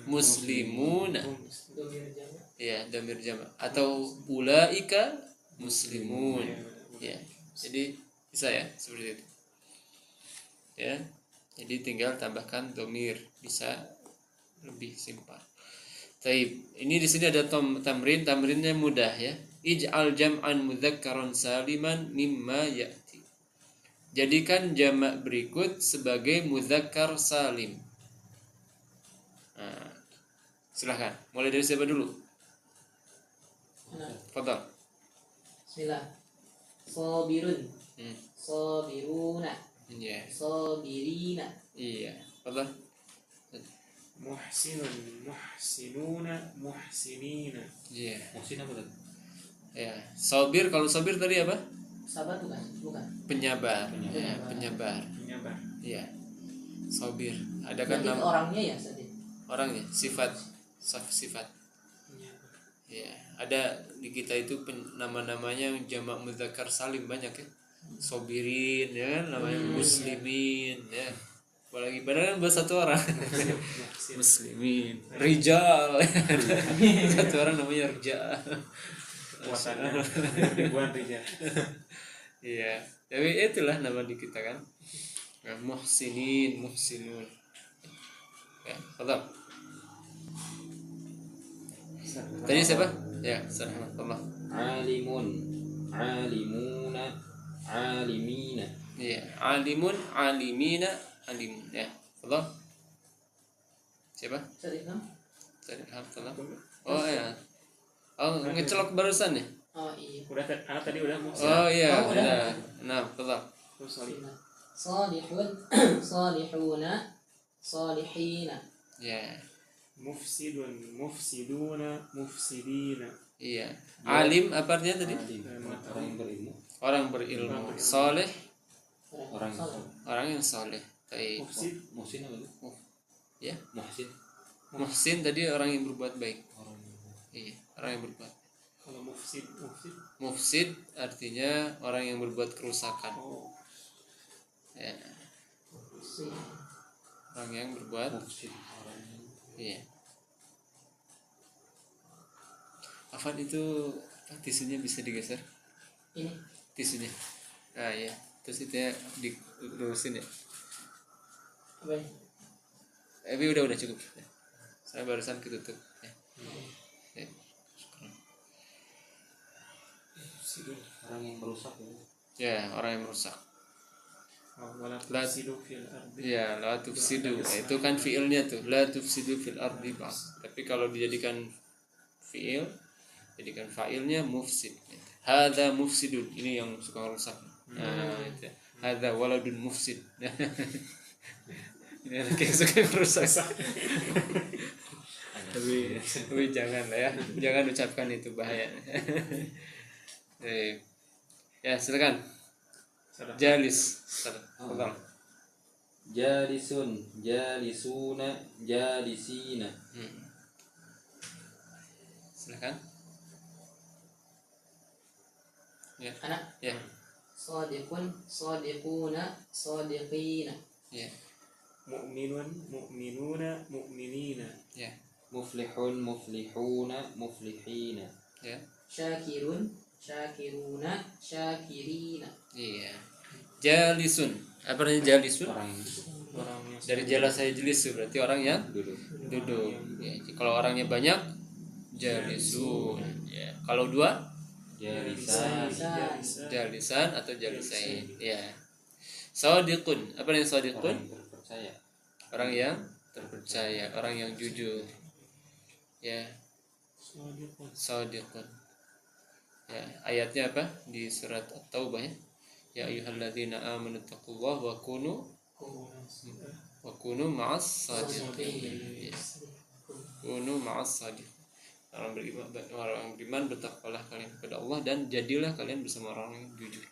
muslimuna. Ya, damir jama. Atau ulaika muslimun. Ya. Jadi bisa ya seperti itu. Ya. Jadi tinggal tambahkan domir, bisa lebih simpel. Taib. Ini di sini ada tamrin, tamrinnya mudah ya. Ij'al jam'an mudzakkaran saliman mimma ya'ti. Jadikan jamak berikut sebagai mudzakkar salim. Nah, silahkan. Mulai dari siapa dulu? Fadhal. Bismillah. Sabirun. Sabiruna. Iya. Sabirina. Iya. Fadhal. Muhsinun, muhsinuna, muhsinina. Iya. Muhsin apa tadi? Ya. Sabir, kalau sabir tadi apa? Sabar bukan? Bukan. Penyabar. Ya, penyabar. Penyabar. Iya. Sabir. Ada kan Berarti nama orangnya ya tadi. orangnya, sifat. Sifat. Penyabar. Ya, ada di kita itu nama-namanya jamak mudzakkar salim banyak ya. Sobirin ya kan, namanya muslimin ya. Apalagi padahal kan buat satu orang. Muslimin, rijal. Satu orang namanya rijal. Kekuatannya ribuan rijal. Iya, tapi itulah nama di kita kan. Nah, muhsinin, muhsinun. Ya, fadhal. Tadi siapa? Ya, Allah. Alimun, alimuna, alimina. Iya, alimun, alimina, alimun. Ya, fadhal. Siapa? Tadi kan? Tadi fadhal. Oh ya. Oh, ngecelok barusan ya? Oh iya. Udah tadi udah muhsin. Oh iya, Oh, udah. udah. Nah, fadhal. Terus sorry. Salihun. Salihuna. Salihina. Ya. Mufsidun, mufsiduna, mufsidina. Iya. Alim apa artinya tadi? Alim, orang yang berilmu. Orang berilmu. Soleh, Orang yang Salih. orang yang soleh. Baik. Mufsid, Muhsin apa itu? Ya. Muhsin. Muhsin tadi orang yang berbuat baik. Orang yang Iya, orang yang berbuat. kalau mufsid, Mufsid artinya orang yang berbuat kerusakan. oh, Ya. Si. Orang yang berbuat. Muhsin, orang yang Iya. Afan itu tisunya bisa digeser? Ini. Tisunya. Nah ya. Terus itu ya dilurusin ya. Apa ini? Tapi udah cukup. Ya. Saya barusan ketutup. Ya. Ya. mufsidun. orang yang merusak ya. Ya, orang yang merusak. Wala tufsidu fil ardi. Ya, la tufsidu. Nah, itu kan fiilnya tuh, la tufsidu fil ardi ba'd. Tapi kalau dijadikan fiil, jadikan fa'ilnya mufsid. Hadza mufsidun. Ini yang suka rusak. Nah, itu. Hadza waladun mufsid. Ini anak yang suka merusak. tapi jangan lah ya. Jangan ucapkan itu, bahaya. Ya, silakan. Jalis. Fadhal. Jalisun, jalisuna, jalisina. Silakan. Ya. Anak. Ya. Sadiqun. Sadiquna. Sadiqina. Ya. Mu'minun, mu'minuna, mu'minina. Ya. Muflihun, muflihuna, muflihina. Ya. Syakirun. Syakiruna. Syakirina. Iya. Jalisun. Apa artinya jalisun? Orang yang Orang yang Dari jala saya jelisu berarti orang yang duduk. duduk. Ya. Kalau orangnya banyak jalisun. Ya. Kalau dua Jalisan. Jalisan atau jalisain. Ya. Shadiqun. Apa yang shadiqun? Orang terpercaya. Orang yang terpercaya, orang yang jujur. Ya, shadiqun. Ya, ayatnya apa? Di surat At-Taubah ya. Ya ayyuhalladzina amanu taqullaha wa kunu ma'as shadiqin. Kunu ma'as shadiqin. Orang beriman bertakwalah kalian kepada Allah dan jadilah kalian bersama orang yang jujur.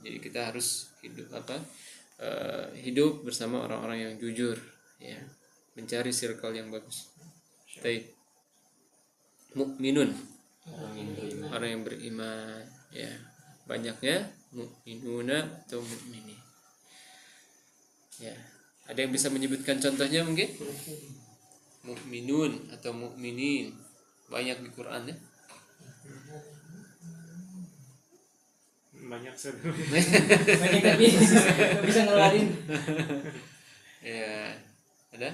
Jadi kita harus hidup bersama orang-orang yang jujur, ya, mencari circle yang bagus. Baik. Mukminun, orang yang beriman, ya, banyaknya mukminuna atau mukmini. Ya, ada yang bisa menyebutkan contohnya mungkin? Mukminun atau mukminin banyak di Quran ya. Banyak sih. Banyak tapi nggak bisa ngeluarin. Ya, ada?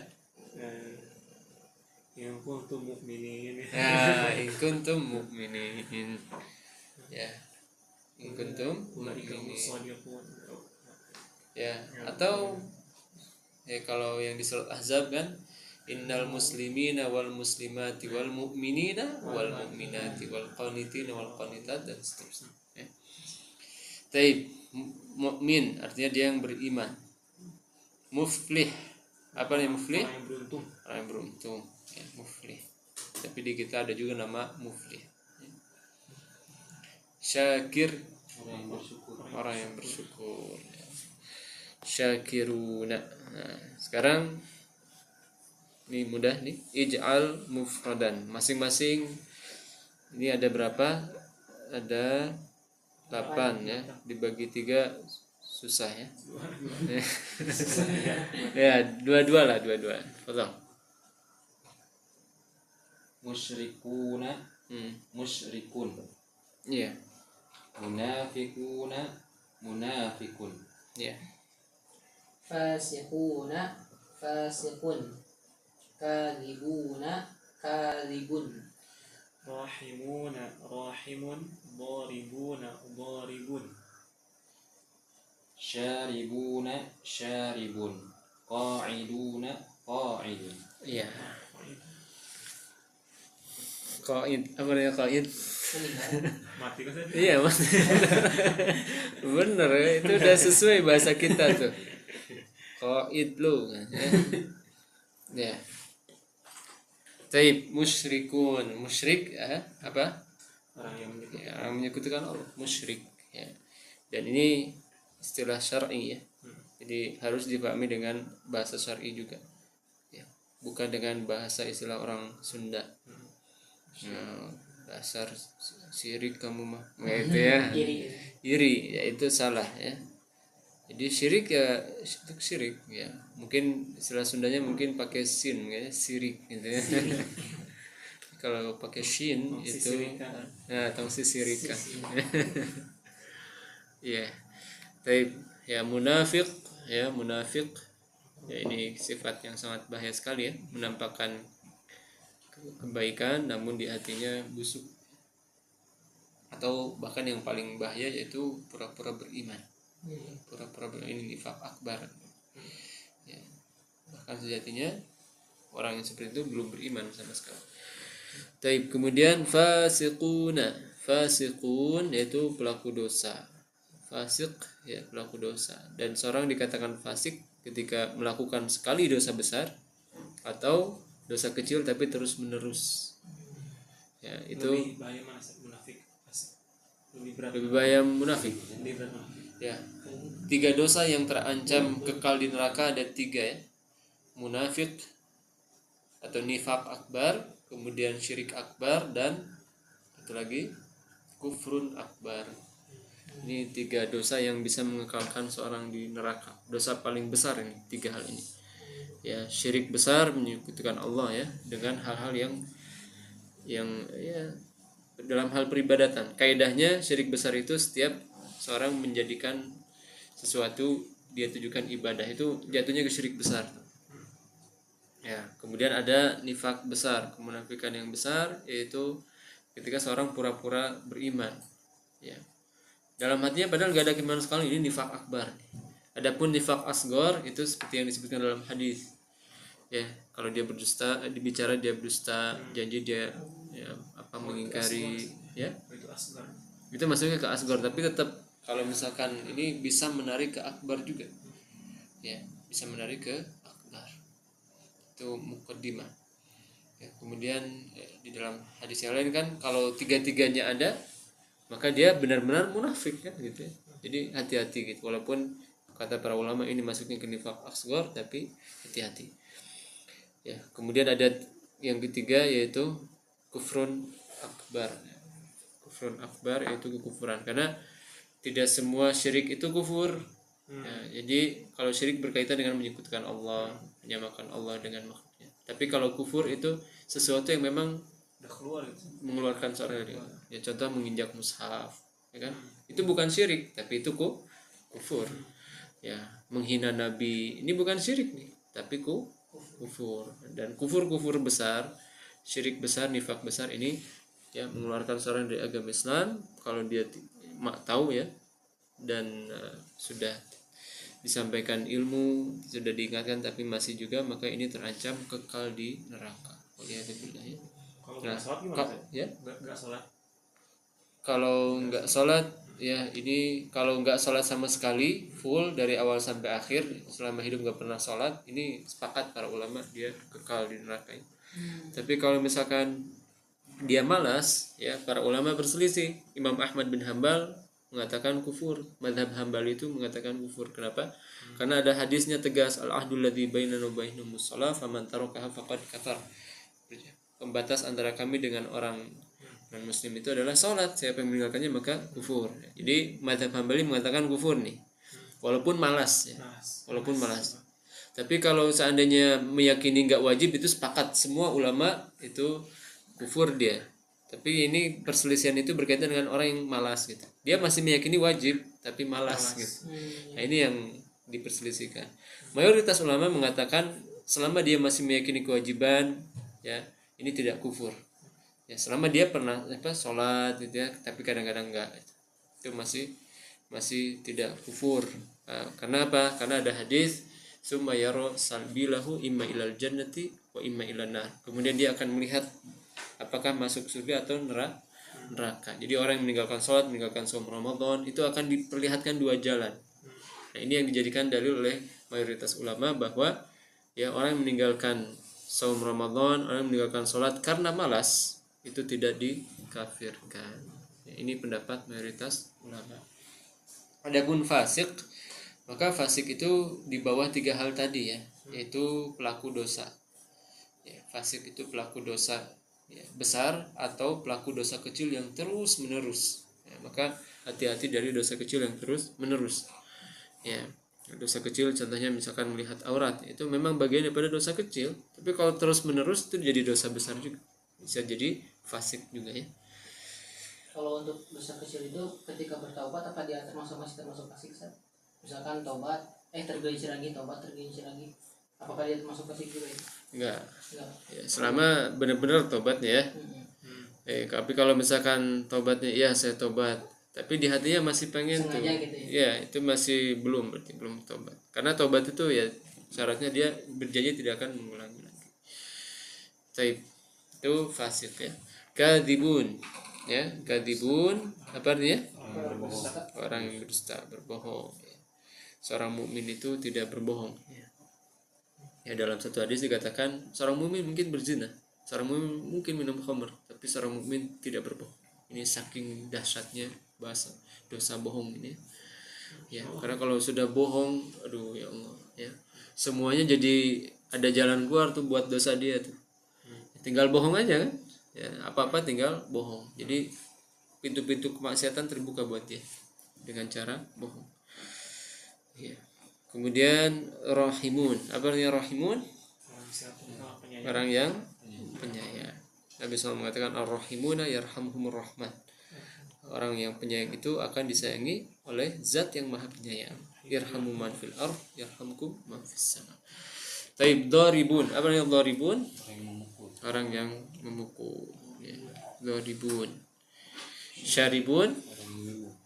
Yang kuntum mukminin. Ya, in kuntum mukminin. Ya, in kuntum mukminin. Ya, atau ya kalau yang di surat Ahzab kan, innal muslimina wal muslimati wal mu'minina wal mu'minati wal qanitina wal qanitat dan seterusnya. Ya. Taib, mukmin artinya dia yang beriman. Muflih, apa yang muflih? Orang yang beruntung. Orang yang beruntung, ya, muflih. Tapi di kita ada juga nama muflih. Ya. Syakir, orang yang bersyukur. Ya. Syakiruna. Nah, sekarang ini mudah nih, ij'al mufradan. Masing-masing ini ada berapa? Ada 8 ya, dibagi 3 susah ya. Ya, dua-dua lah, dua-dua. Betul. Musyrikuna, musyrikun. Iya. Munafikuna, munafikun. Iya. Fasiquna, fasiqun. Kadhibuna, kadhibun. Rahimuna, rahimun. Dharibuna, dharibun. Syaribuna, syaribun. Qa'iduna, qa'idun. Iya. Qaid, apa namanya qaid? Mati kan saya. Iya, Mas. Bener, itu udah sesuai bahasa kita tuh. Qaid lu. Ya. Taib, musyrikun. Musyrik apa? Orang yang menyebut. Ya, orang menyekutukan Allah, musyrik ya. Dan ini istilah syar'i ya. Jadi harus dipahami dengan bahasa syar'i juga. Ya, bukan dengan bahasa istilah orang Sunda. Ya, dasar syirik kamu mah. Nah, itu ya. Iri, ya itu salah ya. Jadi syirik ya itu syirik ya. Mungkin istilah Sundanya mungkin pakai sin ya, sirik gitu ya. Kalau pakai shin itu ya tongsi sirika. Iya. Tapi ya munafik ya, munafik ya, ini sifat yang sangat bahaya sekali ya, menampakkan kebaikan namun di hatinya busuk. Atau bahkan yang paling bahaya yaitu pura-pura beriman. Pura-pura beriman, ini nifaq akbar. Ya. Bahkan sejatinya orang yang seperti itu belum beriman sama sekali. Taib, kemudian fasiquna. Fasiqun yaitu pelaku dosa. Fasik ya pelaku dosa. Dan seorang dikatakan fasik ketika melakukan sekali dosa besar atau dosa kecil tapi terus menerus. Ya, itu lebih bahaya mana sih munafik? Lebih berat. lebih bahaya munafik. Lebih berat munafik. Ya. 3 dosa yang terancam kekal di neraka ada 3 ya. Munafik atau nifaq akbar, kemudian syirik akbar, dan satu lagi kufrun akbar. Ini 3 dosa yang bisa mengekalkan seorang di neraka. Dosa paling besar ini 3 hal ini. Ya, syirik besar menyekutukan Allah ya dengan hal-hal yang ya dalam hal peribadatan. Kaidahnya syirik besar itu setiap seorang menjadikan sesuatu dia tujukan ibadah itu jatuhnya ke syirik besar. Ya, kemudian ada nifak besar, kemunafikan yang besar yaitu ketika seorang pura-pura beriman, ya. Dalam hatinya padahal gak ada keimanan sekali, ini nifak akbar. Adapun nifak asgor itu seperti yang disebutkan dalam hadis. Ya, kalau dia berdusta, dibicara dia berdusta, janji dia ya, mengingkari, ya. Itu asgar. Itu masuknya ke asgor, tapi tetap kalau misalkan ini bisa menarik ke akbar juga. Ya, bisa menarik ke akbar. Itu muqaddimah. Ya, kemudian di dalam hadis yang lain kan kalau tiga-tiganya ada, maka dia benar-benar munafik kan gitu ya. Jadi hati-hati gitu. Walaupun kata para ulama ini masuknya ke nifaq asghar, tapi hati-hati. Ya, kemudian ada yang ketiga yaitu kufrun akbar. Kufrun akbar yaitu kekufuran, karena tidak semua syirik itu kufur. Ya, jadi kalau syirik berkaitan dengan menyekutukan Allah, menyamakan Allah dengan makhluknya. Tapi kalau kufur itu sesuatu yang memang Udah keluar gitu. mengeluarkan seorang dari Allah. Ya contoh menginjak mushaf, ya kan? Itu bukan syirik, tapi itu kufur. Ya, menghina nabi ini bukan syirik nih, tapi kufur. Dan kufur besar, syirik besar, nifak besar ini ya mengeluarkan seorang dari agama Islam kalau dia tahu ya, dan sudah disampaikan ilmu, sudah diingatkan tapi masih juga, maka ini terancam kekal di neraka. Waliyadzubillah ya. Kalau nggak sholat gimana? Ya? Nggak sholat. Kalau nggak sholat ya, ini kalau nggak sholat sama sekali full dari awal sampai akhir selama hidup nggak pernah sholat, ini sepakat para ulama dia kekal di neraka. Tapi kalau misalkan dia malas, ya para ulama berselisih. Imam Ahmad bin Hambal mengatakan kufur, mazhab Hambali itu mengatakan kufur. Kenapa? Karena ada hadisnya tegas, al-ahdul ladzi bainana wa bainahumus shalah faman tarakaha faqad kafar. Pembatas antara kami dengan orang non muslim itu adalah salat. Siapa yang meninggalkannya maka kufur. Jadi mazhab Hambali mengatakan kufur nih. Walaupun malas ya. Walaupun malas. Tapi kalau seandainya meyakini enggak wajib, itu sepakat semua ulama itu kufur dia. Tapi ini perselisihan itu berkaitan dengan orang yang malas gitu. Dia masih meyakini wajib tapi malas gitu. Nah, ini yang diperselisihkan. Mayoritas ulama mengatakan selama dia masih meyakini kewajiban, ya ini tidak kufur. Ya selama dia pernah sholat gitu ya, tapi kadang-kadang enggak, itu masih tidak kufur. Karena apa? Karena ada hadis summa yara salbilahu imma ilal jannati wa imma ilan nar. Kemudian dia akan melihat apakah masuk surga atau neraka. Jadi orang yang meninggalkan sholat, meninggalkan saum Ramadan, itu akan diperlihatkan dua jalan. Nah, ini yang dijadikan dalil oleh mayoritas ulama bahwa ya orang yang meninggalkan saum Ramadan, orang yang meninggalkan sholat karena malas, itu tidak dikafirkan. Ya, ini pendapat mayoritas ulama. Adapun fasik, maka fasik itu di bawah tiga hal tadi ya, yaitu pelaku dosa. Ya, fasik itu pelaku dosa ya, besar atau pelaku dosa kecil yang terus menerus. Ya, maka hati-hati dari dosa kecil yang terus menerus. Ya, dosa kecil contohnya misalkan melihat aurat, itu memang bagian daripada dosa kecil, tapi kalau terus menerus itu jadi dosa besar juga, bisa jadi fasik juga ya. Kalau untuk dosa kecil itu ketika bertaubat apa dia masih termasuk fasik? Misalkan taubat tergelincir lagi, apakah dia termasuk fasik juga ya? Enggak. Ya, selama benar-benar tobatnya ya. Tapi kalau misalkan tobatnya iya saya tobat, tapi di hatinya masih pengen sengaja tuh gitu ya, itu masih berarti belum tobat. Karena tobat itu ya syaratnya dia berjanji tidak akan mengulangi lagi. Taib, itu fasik ya. Kadzibun ya, kadzibun apa artinya? Orang yang berdusta, berbohong ya. Seorang mukmin itu tidak berbohong ya. Ya, dalam satu hadis dikatakan seorang mukmin mungkin berzina, seorang mukmin mungkin minum khamr, tapi seorang mukmin tidak berbohong. Ini saking dahsyatnya bahasa dosa bohong ini. Ya, karena kalau sudah bohong, aduh ya Allah, ya. Semuanya jadi ada jalan keluar tuh buat dosa dia tuh. Tinggal bohong aja kan? Ya, apa-apa tinggal bohong. Jadi pintu-pintu kemaksiatan terbuka buat dia dengan cara bohong. Ya. Kemudian rahimun. Apa artinya rahimun? Orang yang penyayang. Nabi SAW mengatakan ar-rahimuna yarhamhumur rahman. Orang yang penyayang itu akan disayangi oleh zat yang maha penyayang. Yarhamu man fil ardh yarhamkum man fis sama. Taib daribun. Apa artinya daribun? Orang yang memukul. Ya. dharibun. Syaribun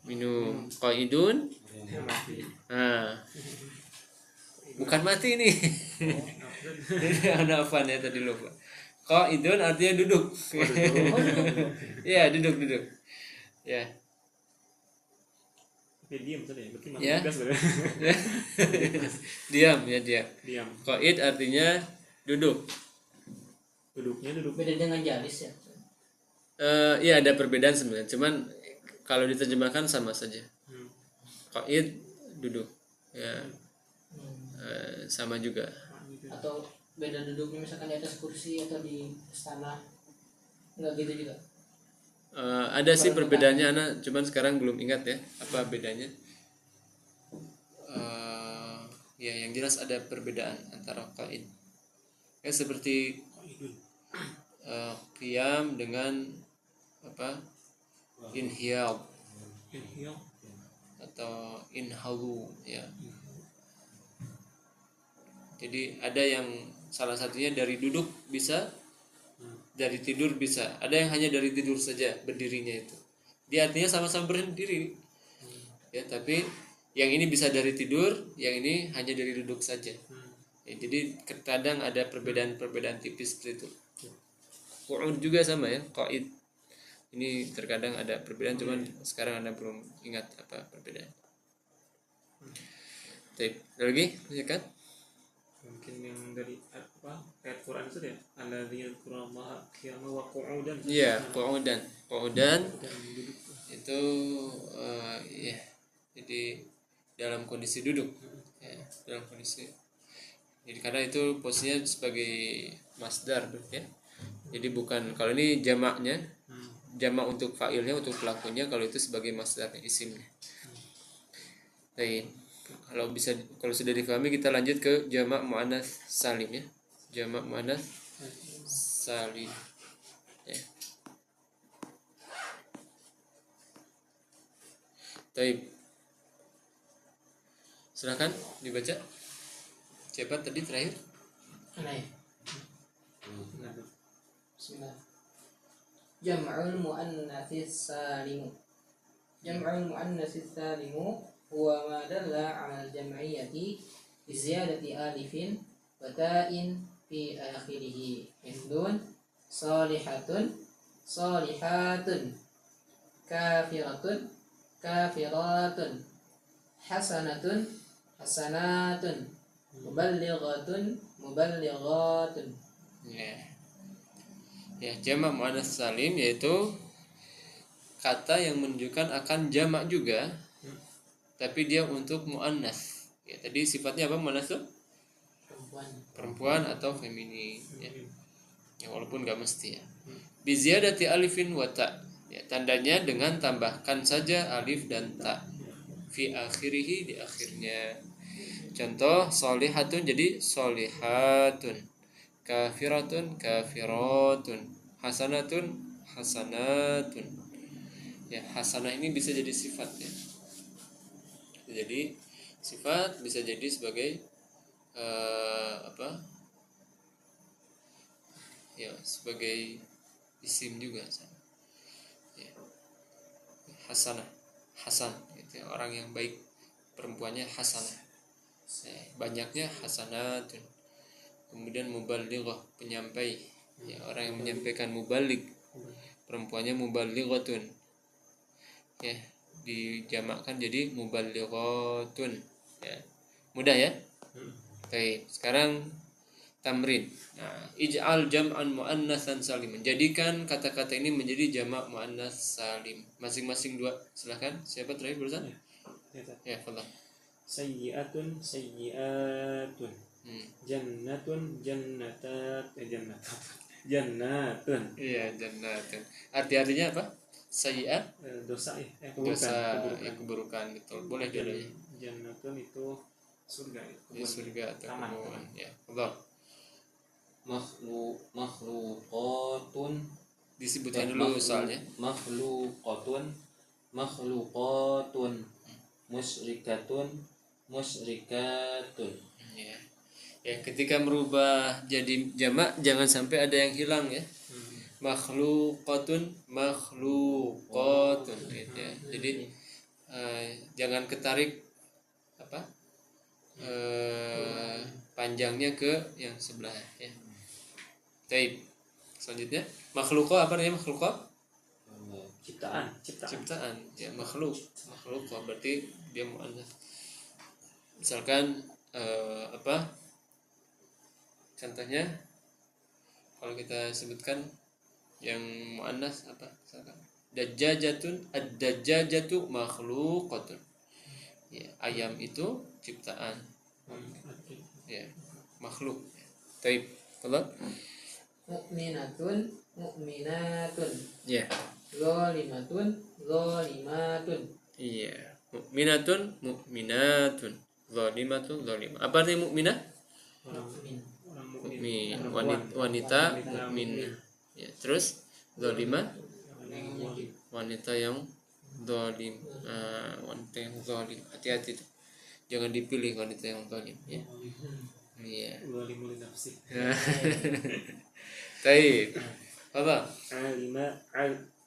minum. Qaidun bukan mati nih. Ini anak apa ya tadi lupa. Qaidun artinya duduk. Ya, duduk. Ya. Diam tadi, berarti Ya. tegas berarti. Diam. Diam. Qaid artinya duduk. Duduknya duduk. Beda dengan jalis ya. Iya ada perbedaan sebenarnya. Cuman kalau diterjemahkan sama saja. Qaid duduk. Ya. Sama juga. Atau beda duduknya misalkan di atas kursi atau di istana. Enggak gitu juga. Ada sih perbedaannya anak, cuman sekarang belum ingat ya apa bedanya. Ya yang jelas ada perbedaan antara qaid. Ya seperti qiyam dengan apa? Inhiyal atau inhalu ya. Jadi ada yang salah satunya dari duduk bisa, dari tidur bisa. Ada yang hanya dari tidur saja berdirinya itu. Dia artinya sama-sama berdiri. Ya, tapi yang ini bisa dari tidur, yang ini hanya dari duduk saja. Ya, jadi kadang ada perbedaan tipis seperti itu. Qu'ud juga sama ya, qaid. Ini terkadang ada perbedaan, cuman sekarang Anda belum ingat apa perbedaan. Baik, ada lagi? Lanjutkan. Mungkin yang dari apa ayat Quran itu ya, alladzina yadhkurullaha qiyaman wa qu'udan. Iya, qu'udan Dan duduk. itu ya, jadi dalam kondisi duduk ya, dalam kondisi. Jadi karena itu posisinya sebagai masdar ya. Jadi bukan, kalau ini jamaknya, jamak untuk fa'ilnya, untuk pelakunya, kalau itu sebagai masdarnya, isimnya. Baik. Kalau sudah difahami, kita lanjut ke jamak muannats salim ya. Jamak muannats salim. Ya. Baik. Silakan dibaca. Siapa tadi terakhir? Nah, ya. Bismillah. Jam'ul muannatsis salimu. Jam'ul muannatsis salimu huwa ma dalla 'ala al-jam'iyyati bi ziyadati alifin wa ta'in fi akhirih. Mithlun salihatun salihatun kafiratun kafiratun hasanatun hasanatun muballighatun muballighatun. Ya, jamak muannats salim yaitu kata yang menunjukkan akan jamak juga, tapi dia untuk muannats. Ya, tadi sifatnya apa muannats tuh? Perempuan atau feminin ya. Ya, walaupun enggak mesti ya. Bi ziyadati alifin wa ta. Ya, tandanya dengan tambahkan saja alif dan ta. Fi akhirih, di akhirnya. Contoh sholihatun jadi sholihatun. Kafiratun kafiratun, hasanatun hasanatun. Ya, hasanah ini bisa jadi sifat ya. Jadi sifat bisa jadi sebagai apa? Ya, sebagai isim juga sama. Ya. Hasanah, hasan gitu ya, orang yang baik, perempuannya hasanah. Ya, banyaknya hasanatun. Kemudian mubalighah, penyampai ya, orang yang menyampaikan, mubaligh, perempuannya mubalighatun ya, dijamakkan jadi mubalighatun ya. Mudah ya. Baik, sekarang tamrin. Nah, ij'al jam'an muannatsan salim, jadikan kata-kata ini menjadi jamak muannats salim. Masing-masing dua. Silakan, siapa terakhir barusan? Ya, fadhal. Sayyi'atun sayyi'atun. Jannatun jannatat jannatun. Iya, jannatun. Artinya apa? Sayyi'ah Dosa ya, dosa, keburukan gitu. Boleh dulu. Jannatun itu surga Ya, surga atau taman. kebun ya. Allah. Makhluqatun, Disebutkan dulu soalnya. makhluqatun musyrikatun musyrikatun. Ya. Ya, ketika merubah jadi jamak jangan sampai ada yang hilang ya. makhluqatun makhluqatun gitu ya. Jadi jangan ketarik apa panjangnya ke yang sebelah ya. Baik. Selanjutnya makhluqa apa namanya makhluqa? Ciptaan. Ciptaan ya, makhluk berarti dia muannas. Misalkan apa contohnya kalau kita sebutkan yang muannas apa misalkan dajjajatun ad-dajjajatu makhluqatun ya, ayam itu ciptaan ya, makhluk. Baik, kalau Mukminatun mukminatun. ya. Zalimatun zalimatun. Iya, mukminatun mukminatun, zalimatun zalimah. Apa artinya mukminah? Mukmin, wanita mukminah. Ya, terus zalimah wanita yang zalim. Wanita yang zalim. Hati-hati tuh. Jangan dipilih wanita yang zalim ya. Iya. Zalimul nafsi. Baik. Apa?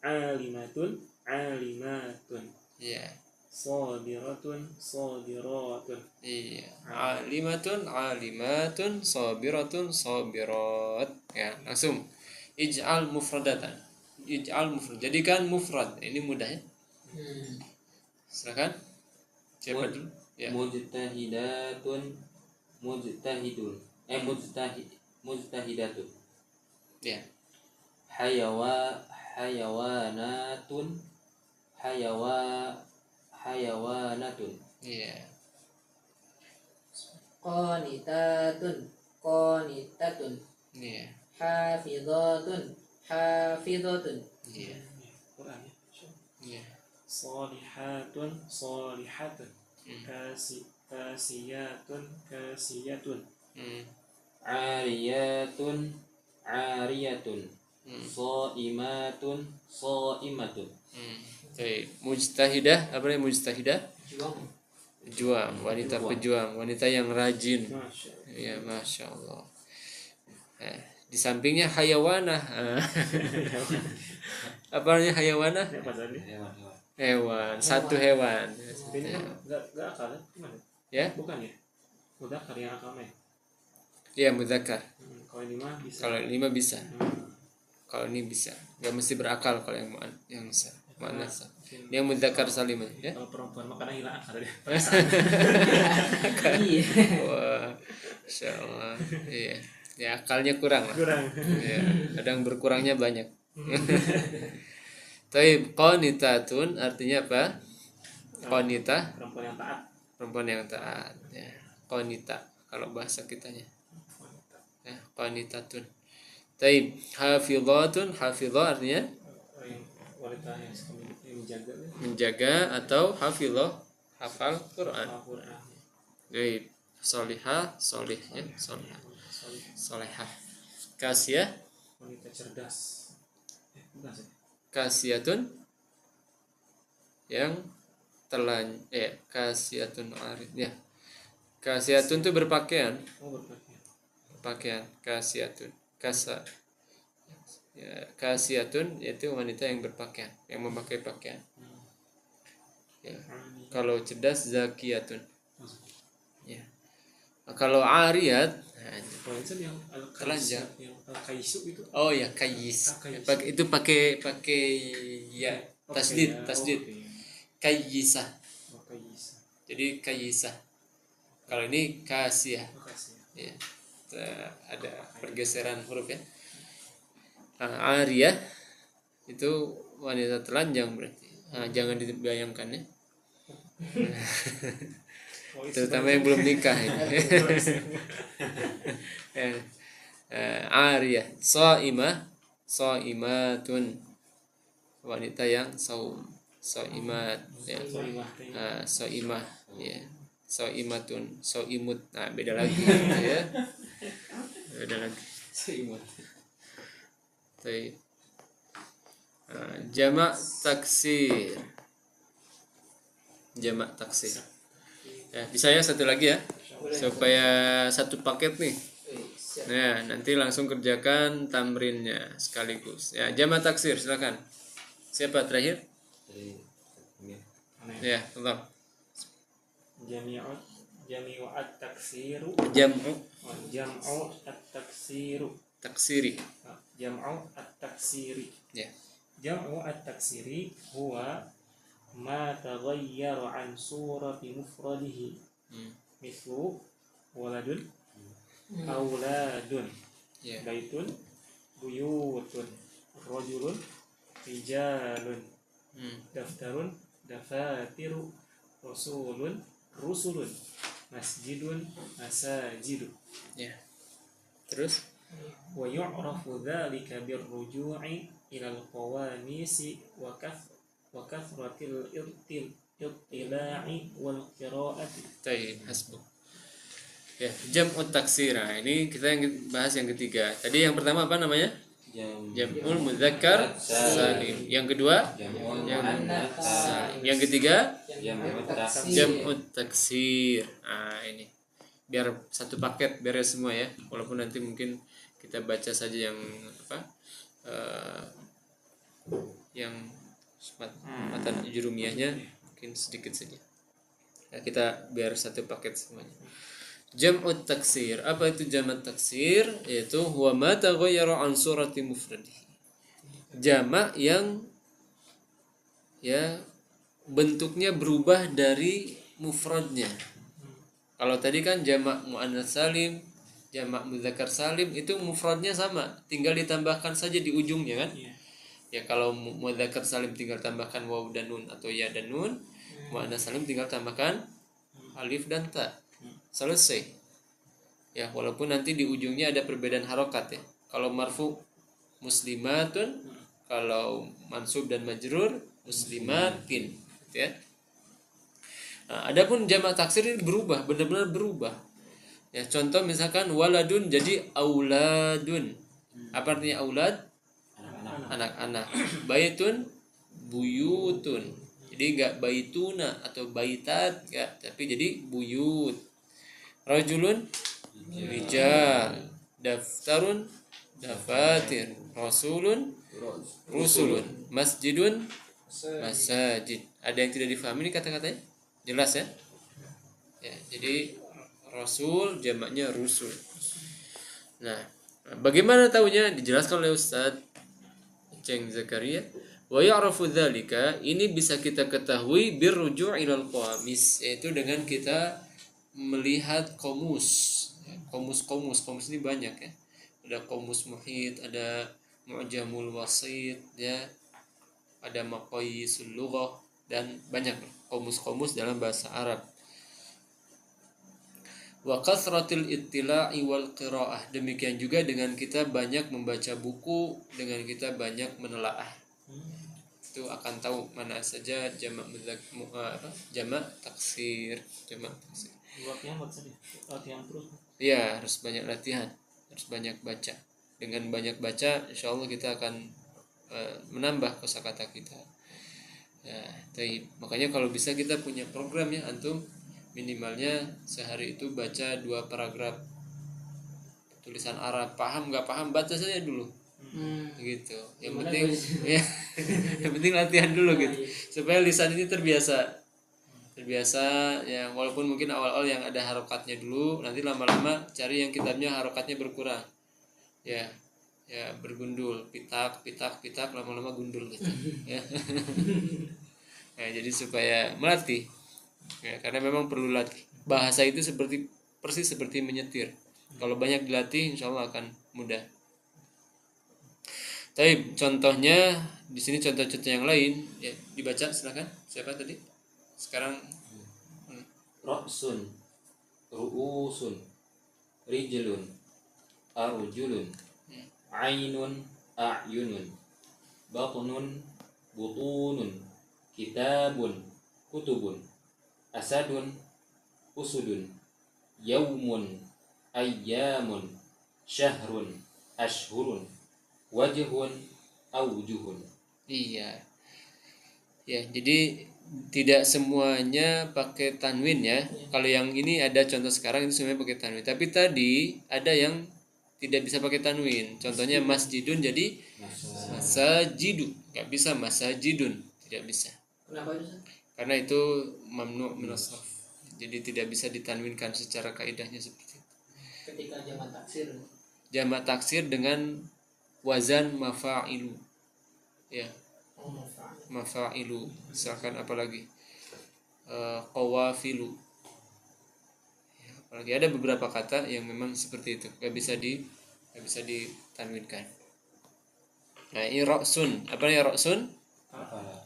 Alimatun alimatun. Iya. Sabiratun sabiratun. Iya, alimatun alimatun sabiratun sabirat. Ya, langsung ij'al mufradatan. Ij'al mufrad. Jadikan mufrad. Ini mudah ya. Silakan. Siapa dulu? Ya. Mujtahidatun mujtahidun mujtahidatun. Ya. Hayawanatun hayawanatun. Iya. Qanitatun qanitatun. Iya. Hafizatun hafizatun. Iya. Quran ya. Iya. Salihatun salihatun. Kasiyatun kasiyatun. Ariyatun ariyatun. Shaimatun shaimatun. Baik, mujtahidah apa namanya mujtahidah? Juang. Wanita pejuang, wanita yang rajin. Masya Allah. Ya, masya Allah. Di sampingnya hayawanah. Apa namanya hayawanah? Ini apa tadi? Hewan, satu hewan. Tapi ini kan nggak akal ya? Gimana? Ya? Bukan ya? Udah karya akalnya. Ya, mudzakkar. Kalau ini mah bisa. Kalau ini mah bisa. Hmm. Kalau ini bisa. Gak mesti berakal kalau yang muannas. Ini yang mudzakkar salim ya. Kalau perempuan mah kadang hilang akal dia. Iya. Wah, Masya Allah. Iya. Ya akalnya kurang lah. Kurang. Ya, kadang berkurangnya banyak. Taib qanitatun artinya apa? Qanitah, Perempuan yang taat. perempuan yang taat. Ya. Qanita kalau bahasa kitanya. Ya, qanitatun. Taib hafizatun, hafizah artinya Wanita yang menjaga. menjaga atau hafizah, hafal Quran. Al-Quran. Taib solihah, solih ya, solihah. Solehah. Kasiyah, Wanita cerdas. Bukan sih. kasiyatun yang kasiyatun arif ya. Kasiyatun itu berpakaian, Oh berpakaian. berpakaian kasiyatun. Ya, kasiyatun yaitu wanita yang berpakaian, yang memakai pakaian. Ya. Kalau cerdas zakiyatun. Ya. Kalau ariyat, Kalau itu yang telanjang. yang al-kaisu itu. oh ya kayis. Kayis. Itu pakai ya tasdid, tasdid. Kayisah. Oh, kayisa. Jadi kayisah. Kalau ini kasiyah. Makasih. Ya. Ada pergeseran huruf ya. Ariyah itu wanita telanjang berarti. Jangan dibayangkan ya. Oh, itu Terutama yang belum nikah ini. Ariyah, shaimatun, wanita yang saum, shaimat ya. Shaimah ya. Shaimatun, shaimut. Nah, beda lagi ya. Beda lagi. Seimut. Baik. Jamak taksir. Jamak taksir. Ya, bisa ya satu lagi ya. Supaya satu paket nih. Nah, nanti langsung kerjakan tamrinnya sekaligus. Ya, jamak taksir silakan. Siapa terakhir? Dari ini. Ya, tolong. Jami'u at-taksiru Jam'u jam'u at-taksiru taksiri. jam'u at-taksiri Ya. jam'u at-taksiri huwa ma taghayyara an surati mufradihi mislu waladun auladun Ya. baitun buyutun rajulun rijalun daftarun dafatiru rusulun rusulun masjidun masajidu Ya. Terus wa yu'rafu dzalika birruju'i ila al-qawamis wa kathratil ittila'i wal qira'ati. tayyib hasbuk. Ya, jam'u taksir. Nah, ini kita yang bahas yang ketiga. Tadi yang pertama apa namanya? Jam'ul mudzakkar salim. Yang kedua? Jam'ul Yang muannats salim. Yang ketiga? Jam'ul taksir. Jam'ut taksir. Nah, ini biar satu paket beres semua ya. Walaupun nanti mungkin kita baca saja yang apa? Yang matan jurumiyahnya mungkin sedikit saja. Ya, kita biar satu paket semuanya. Jam'ut taksir. Apa itu jamak taksir? Yaitu huwa ma taghayyara an surati mufradihi. Jamak yang ya bentuknya berubah dari mufradnya. Kalau tadi kan jamak muannats salim, jamak mudzakkar salim itu mufradnya sama, tinggal ditambahkan saja di ujungnya kan? Ya kalau mudzakkar salim tinggal tambahkan waw dan nun atau ya dan nun, muannats salim tinggal tambahkan alif dan ta. Selesai. Ya walaupun nanti di ujungnya ada perbedaan harokat ya. Kalau marfu muslimatun, kalau mansub dan majrur muslimatin, ya. Nah, adapun jamak taksir ini berubah, benar-benar berubah. Ya, contoh misalkan waladun jadi auladun. Apa artinya aulad? Anak-anak. Baitun buyutun. Jadi enggak baituna atau baitat, enggak, tapi jadi buyut. Rajulun rijal. Daftarun dafatir. Rasulun rusulun. Masjidun masajid. Ada yang tidak difahami ini kata-katanya? Jelas ya? Ya, jadi rasul jamaknya rusul. Nah, bagaimana tahunya? Dijelaskan oleh Ustaz Ceng Zakaria. Wa ya'rafu dzalika, ini bisa kita ketahui birruju' ilal qawamis, yaitu dengan kita melihat komus. Komus ini banyak ya. Ada komus muhit, ada mu'jamul wasit ya. Ada maqayisul lughah dan banyak komus-komus dalam bahasa Arab. Wa kathratil ittila'i wal qira'ah. Demikian juga dengan kita banyak membaca buku, dengan kita banyak menelaah. Itu akan tahu mana saja jamak taksir. Latihan terus. Iya, harus banyak latihan, harus banyak baca. Dengan banyak baca, insyaallah kita akan menambah kosakata kita. Ya, makanya kalau bisa kita punya program ya antum, minimalnya sehari itu baca 2 paragraf tulisan Arab. Paham nggak paham baca saja dulu. Gitu. Yang Gimana penting gue? ya, yang penting latihan dulu gitu. Supaya lisan ini terbiasa ya, walaupun mungkin awal-awal yang ada harokatnya dulu, nanti lama-lama cari yang kitabnya harokatnya berkurang. Ya bergundul, pitak lama-lama gundul gitu. Ya. Ya, jadi supaya melatih. Ya, karena memang perlu latih. Bahasa itu persis seperti menyetir. Kalau banyak dilatih, insya Allah akan mudah. Tapi contohnya di sini contoh-contoh yang lain, ya, dibaca silakan. Siapa tadi? Sekarang Ra'sun, ru'usun, rijlun, arjulun, ainun, a'yunun, batnun, butunun, kitabun, kutubun, asadun, usudun, yaumun, ayyamun, syahrun, ashhurun, wajhun, awjuhun. iya. Ya, jadi tidak semuanya pakai tanwin ya. Kalau yang ini ada contoh sekarang itu semuanya pakai tanwin. Tapi tadi ada yang tidak bisa pakai tanwin. Contohnya masjidun jadi masajidu, nggak bisa masajidun, tidak bisa. Kenapa itu Ustaz? Karena itu mamnu minas sarf. Jadi tidak bisa ditanwinkan secara kaidahnya seperti itu. Ketika jamak taksir. Jamak taksir dengan wazan mafa'ilu. Ya, Oh, mafa'al. mafa'ilu. Misalkan apalagi qawafilu. Ya, apalagi ada beberapa kata yang memang seperti itu, nggak bisa ditanwinkan. Nah, ini ra'sun. Apa nih ra'sun?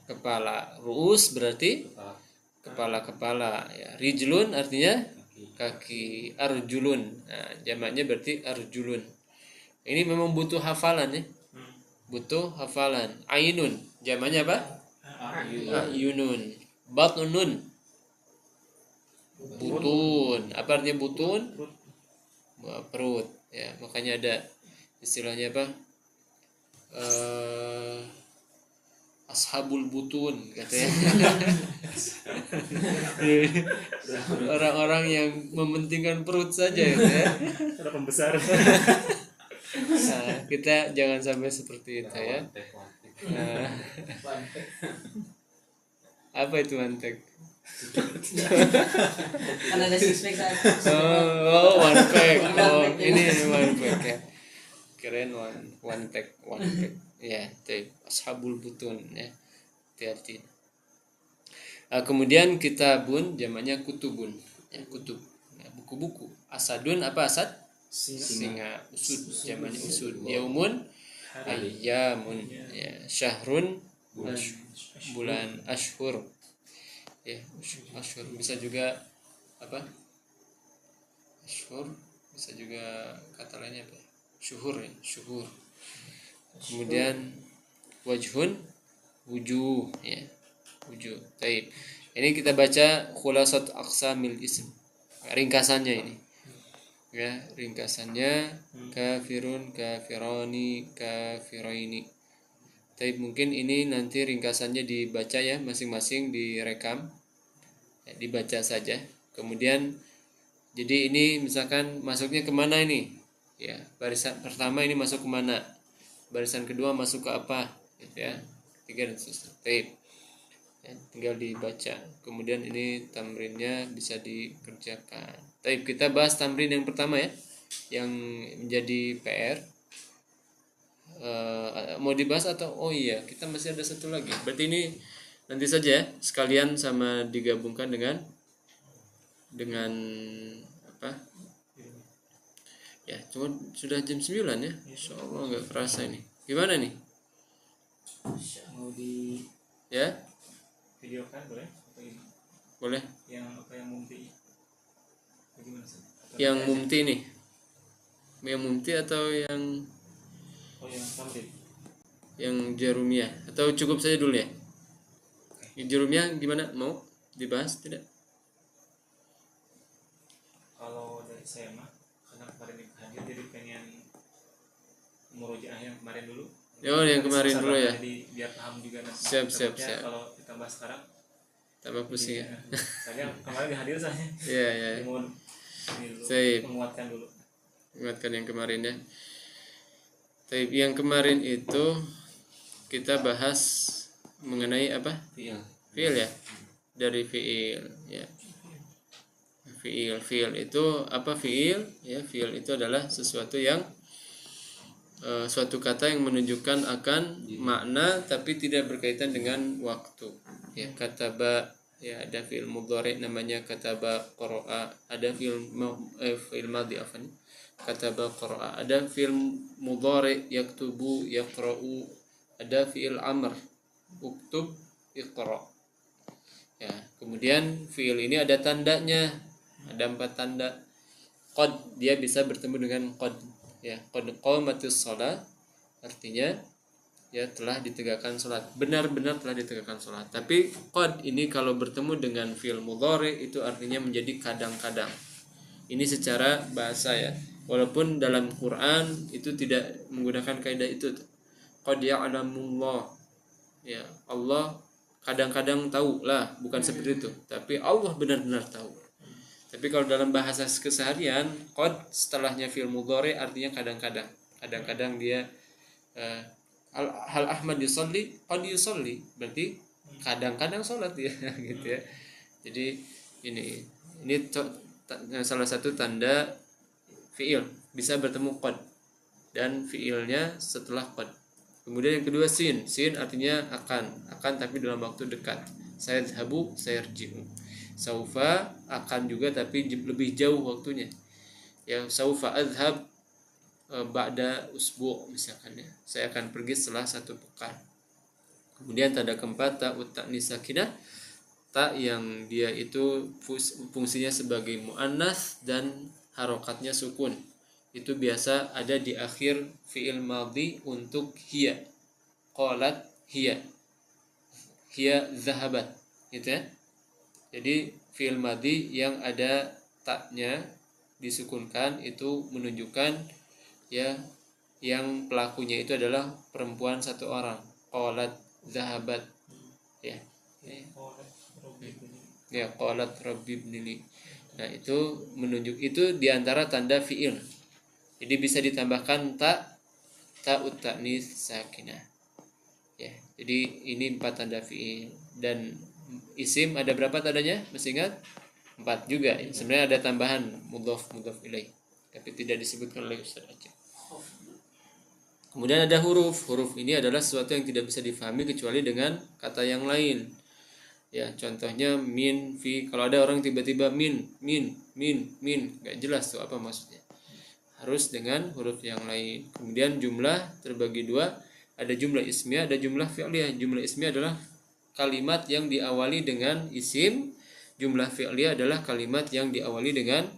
Kepala. Ru'us berarti kepala ya. Rijlun artinya kaki. Arjulun, nah jamaknya berarti arjulun. Ini memang butuh hafalan ya, butuh hafalan. Ainun jamaknya apa? Ayunun. Batnun, butun. Apa artinya butun? Perut ya. Makanya ada istilahnya apa, ashabul butun katanya. Orang-orang yang mementingkan perut saja gitu ya. Ada pembesar. Nah, kita jangan sampai seperti itu ya. Nah, apa itu mantek? Kan ada six pack Ustaz. Oh, one pack. Oh, ini one pack ya. Keren one pack. Ya, itu ashabul butun ya. Hati-hati. Kemudian kitabun jamaknya kutubun. Ya, kutub. Nah, buku-buku. Asadun apa asad? Singa. Usud jamaknya usud. Yaumun ayyamun. Ya, syahrun bulan ashhur. Ya, ashhur bisa juga apa? Ashhur bisa juga kata lainnya apa? Syuhur ya, syuhur. Kemudian wajhun, wujuh ya, wujuh. Baik. Ini kita baca khulasat aqsamil ism. Ringkasannya ini. Ya, ringkasannya kafirun, kafirani, kafiraini. Tapi mungkin ini nanti ringkasannya dibaca ya, masing-masing direkam. Ya, dibaca saja. Kemudian jadi ini misalkan masuknya kemana ini? Ya, barisan pertama ini masuk kemana? Barisan kedua masuk ke apa? Gitu ya. 3 dan seterusnya. Baik. Ya, tinggal dibaca. Kemudian ini tamrinnya bisa dikerjakan. Baik, kita bahas tamrin yang pertama ya, yang menjadi PR. Mau dibahas atau oh iya kita masih ada satu lagi. Berarti ini nanti saja ya, sekalian sama digabungkan dengan apa? Ya, cuma sudah jam 9 ya. Insyaallah nggak kerasa ini. Gimana nih? Mau di Ya, video kan boleh? Atau gimana? boleh. Yang apa yang mumpi? Bagaimana sih? Yang mumti nih. Yang mumti atau yang yang tamrin. yang jarumiyah atau cukup saja dulu ya? Yang jarumiyah gimana? Mau dibahas tidak? Kalau dari saya mah karena kemarin hadir jadi pengen murojaah yang kemarin dulu. Oh, yang kemarin dulu ya. Jadi biar paham juga nanti. Siap. Kalau kita bahas sekarang Tambah pusing ya. Saya kemarin hadir saya. Iya. Mau Sip. menguatkan dulu. Ingatkan yang kemarin ya. Tapi yang kemarin itu kita bahas mengenai apa? Fi'il ya. Dari fi'il ya. Fi'il itu apa fi'il? Ya, fi'il itu adalah sesuatu yang suatu kata yang menunjukkan akan makna tapi tidak berkaitan dengan waktu. Ya, kataba ya, ada fi'il mudhari namanya kataba qara'a, ada fi'il madhi afan. Kataba qara'a, ada fi'il mudhari yaktubu yaqra'u, ada fi'il amr uktub iqra. Ya, kemudian fi'il ini ada tandanya, ada 4 tanda. Qad, dia bisa bertemu dengan qad. Ya, qad qamatis shalah artinya ya telah ditegakkan salat. Benar-benar telah ditegakkan salat. Tapi qad ini kalau bertemu dengan fi'il mudhari itu artinya menjadi kadang-kadang. Ini secara bahasa ya. Walaupun dalam Quran itu tidak menggunakan kaidah itu. Qad ya'lamullah. Ya, Allah kadang-kadang tahu lah, bukan seperti itu. Tapi Allah benar-benar tahu. Tapi kalau dalam bahasa keseharian, qad setelahnya fi'il mudhari artinya kadang-kadang. Kadang-kadang dia hal Ahmad yusolli, qad yusolli, berarti kadang-kadang sholat ya gitu ya. Jadi ini salah satu tanda fi'il bisa bertemu qad dan fi'ilnya setelah qad. Kemudian yang kedua sin artinya akan tapi dalam waktu dekat. Sayadhabu, sayarji'u. Saufa akan juga tapi lebih jauh waktunya. Ya, saufa adhab ba'da usbu' misalkan ya. Saya akan pergi setelah 1 pekan. Kemudian tanda keempat ta'ut ta'nis sakinah, ta yang dia itu fungsinya sebagai muannats dan harokatnya sukun. Itu biasa ada di akhir fi'il madhi untuk hiya. Qalat hiya zahabat gitu ya. Jadi fi'il madhi yang ada taknya disukunkan itu menunjukkan ya yang pelakunya itu adalah perempuan 1 orang. Qalat zahabat ya. Ya, qalat rabbi ibnili. Nah, itu menunjuk itu diantara tanda fi'il. Jadi bisa ditambahkan ta'ut ta'nis sakinah. Ya, jadi ini 4 tanda fi'il. Dan isim ada berapa tandanya? Masih ingat? 4 juga. Sebenarnya ada tambahan mudhaf ilaih, tapi tidak disebutkan oleh Ustaz Aceh. Kemudian ada huruf. Huruf ini adalah sesuatu yang tidak bisa difahami kecuali dengan kata yang lain. Ya, contohnya min, fi. Kalau ada orang tiba-tiba min, nggak jelas tuh apa maksudnya. Harus dengan huruf yang lain. Kemudian jumlah terbagi 2, ada jumlah ismiyah, ada jumlah fi'liyah. Jumlah ismiyah adalah kalimat yang diawali dengan isim, jumlah fi'liyah adalah kalimat yang diawali dengan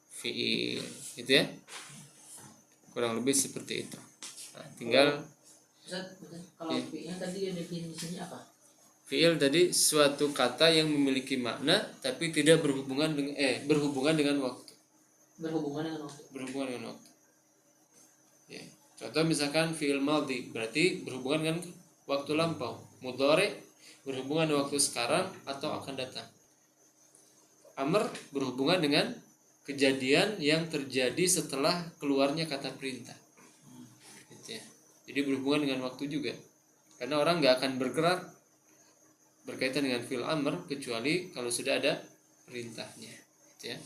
fi'il. Gitu ya. Kurang lebih seperti itu. Nah, tinggal Ustaz, kalau fi'il tadi yang definisinya apa? fi'il tadi suatu kata yang memiliki makna tapi tidak berhubungan dengan waktu. Berhubungan dengan waktu. Berhubungan dengan waktu. Ya. Contoh misalkan fi'il madhi berarti berhubungan dengan waktu lampau. Mudhari berhubungan dengan waktu sekarang atau akan datang. Amr berhubungan dengan kejadian yang terjadi setelah keluarnya kata perintah. Gitu ya. Jadi berhubungan dengan waktu juga. Karena orang nggak akan bergerak berkaitan dengan fi'il amr kecuali kalau sudah ada perintahnya. Gitu ya.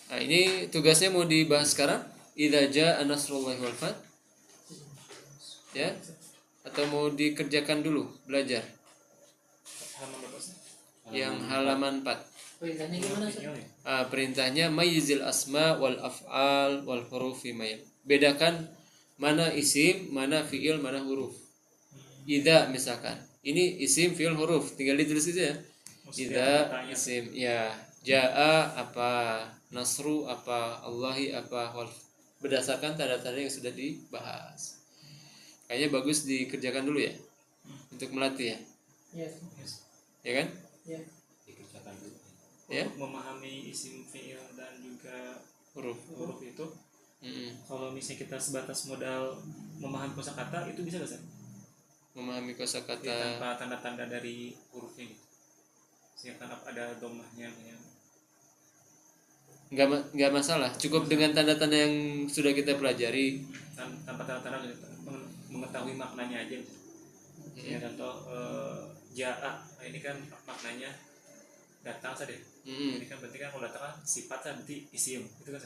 Nah, ini tugasnya mau dibahas sekarang. Idza jaa nasrullahi wal fath. Ya. Atau mau dikerjakan dulu belajar. Halaman berapa sih? Yang halaman 4. Perintahnya gimana sih? Perintahnya mayyizil asma wal af'al wal huruf fi may. Bedakan mana isim, mana fi'il, mana huruf. Idza misalkan. Ini isim, fi'il, huruf. Tinggal ditulis itu ya. Idza isim ya. Jaa apa, nasru apa, Allahi apa, wal. Berdasarkan tanda-tanda yang sudah dibahas. Kayaknya bagus dikerjakan dulu ya. Untuk melatih ya. Iya. Ya kan? Iya. Dikerjakan dulu. Ya. Untuk memahami isim fi'il dan juga Huruf. itu, kalau misalnya kita sebatas modal memahami kosakata itu bisa nggak sih? Memahami kosakata Tanpa tanda-tanda dari hurufnya gitu. Siapkan ada domahnya ya. nggak masalah, cukup dengan tanda-tanda yang sudah kita pelajari. Tanpa tanda-tanda mengetahui maknanya aja. Ya contoh jaa, ini kan maknanya datang saja. Ini kan berarti kan kalau datang kan sifat saja berarti isim itu kan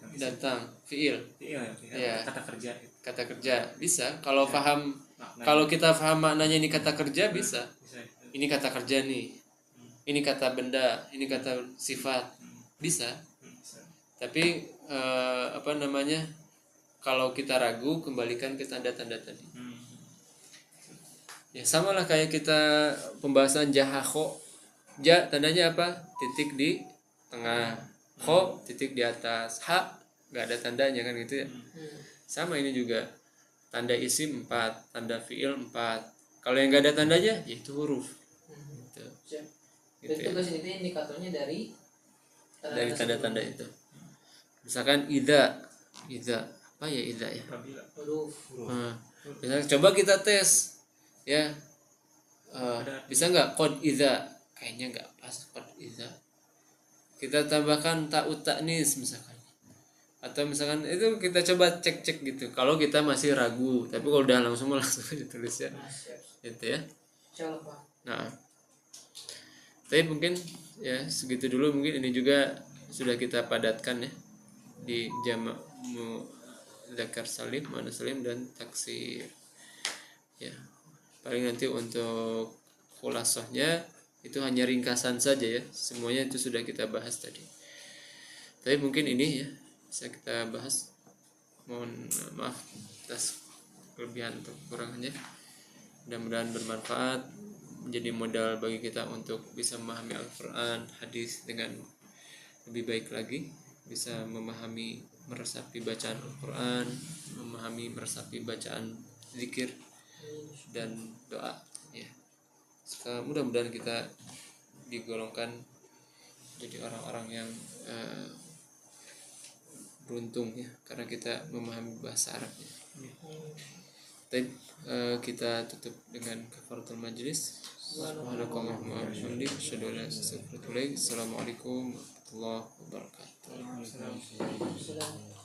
bukan isim. Datang fiil Ya. Kata kerja gitu. kata kerja bisa kalau paham Maknanya. kalau kita paham maknanya ini kata kerja bisa. Bisa. Ini kata kerja nih, ini kata benda, ini kata sifat, bisa. Bisa. Tapi kalau kita ragu kembalikan ke tanda-tanda tadi. Ya sama lah kayak kita pembahasan jahakho. Ja tandanya apa? Titik di tengah. Kho titik di atas. Ha nggak ada tandanya kan gitu ya. Sama ini juga. Tanda isim 4, tanda fiil 4. Kalau yang nggak ada tandanya yaitu huruf. Gitu. Gitu Itu ya. tugas ini indikatornya dari Tanda-tanda itu. Misalkan idza apa ya idza ya? Apabila huruf. Misalkan coba kita tes ya bisa nggak qad idza? Kayaknya nggak pas qad idza. Kita tambahkan ta'ut ta'nis misalkan. Atau misalkan itu kita coba cek-cek gitu. Kalau kita masih ragu, tapi kalau udah langsung ditulis ya. Gitu ya. Insyaallah Pak. Nah, tapi mungkin ya segitu dulu, mungkin ini juga sudah kita padatkan ya di jamak muzakkar salim, muannas salim dan taksir. Ya. Paling nanti untuk khulasahnya itu hanya ringkasan saja ya. Semuanya itu sudah kita bahas tadi. Tapi mungkin ini ya bisa kita bahas. Mohon maaf atas kelebihan atau kekurangannya. Mudah-mudahan bermanfaat, menjadi modal bagi kita untuk bisa memahami Al-Quran, hadis dengan lebih baik lagi, bisa memahami, meresapi bacaan Al-Quran, memahami, meresapi bacaan zikir dan doa ya. Sekarang mudah-mudahan kita digolongkan jadi orang-orang yang beruntung ya, karena kita memahami bahasa Arabnya. Tapi kita tutup dengan kafaratul majlis. Subhanakallahumma wa bihamdika asyhadu an la ilaha illa anta astaghfiruka wa atubu ilaik. Assalamualaikum warahmatullahi wabarakatuh. Waalaikumsalam.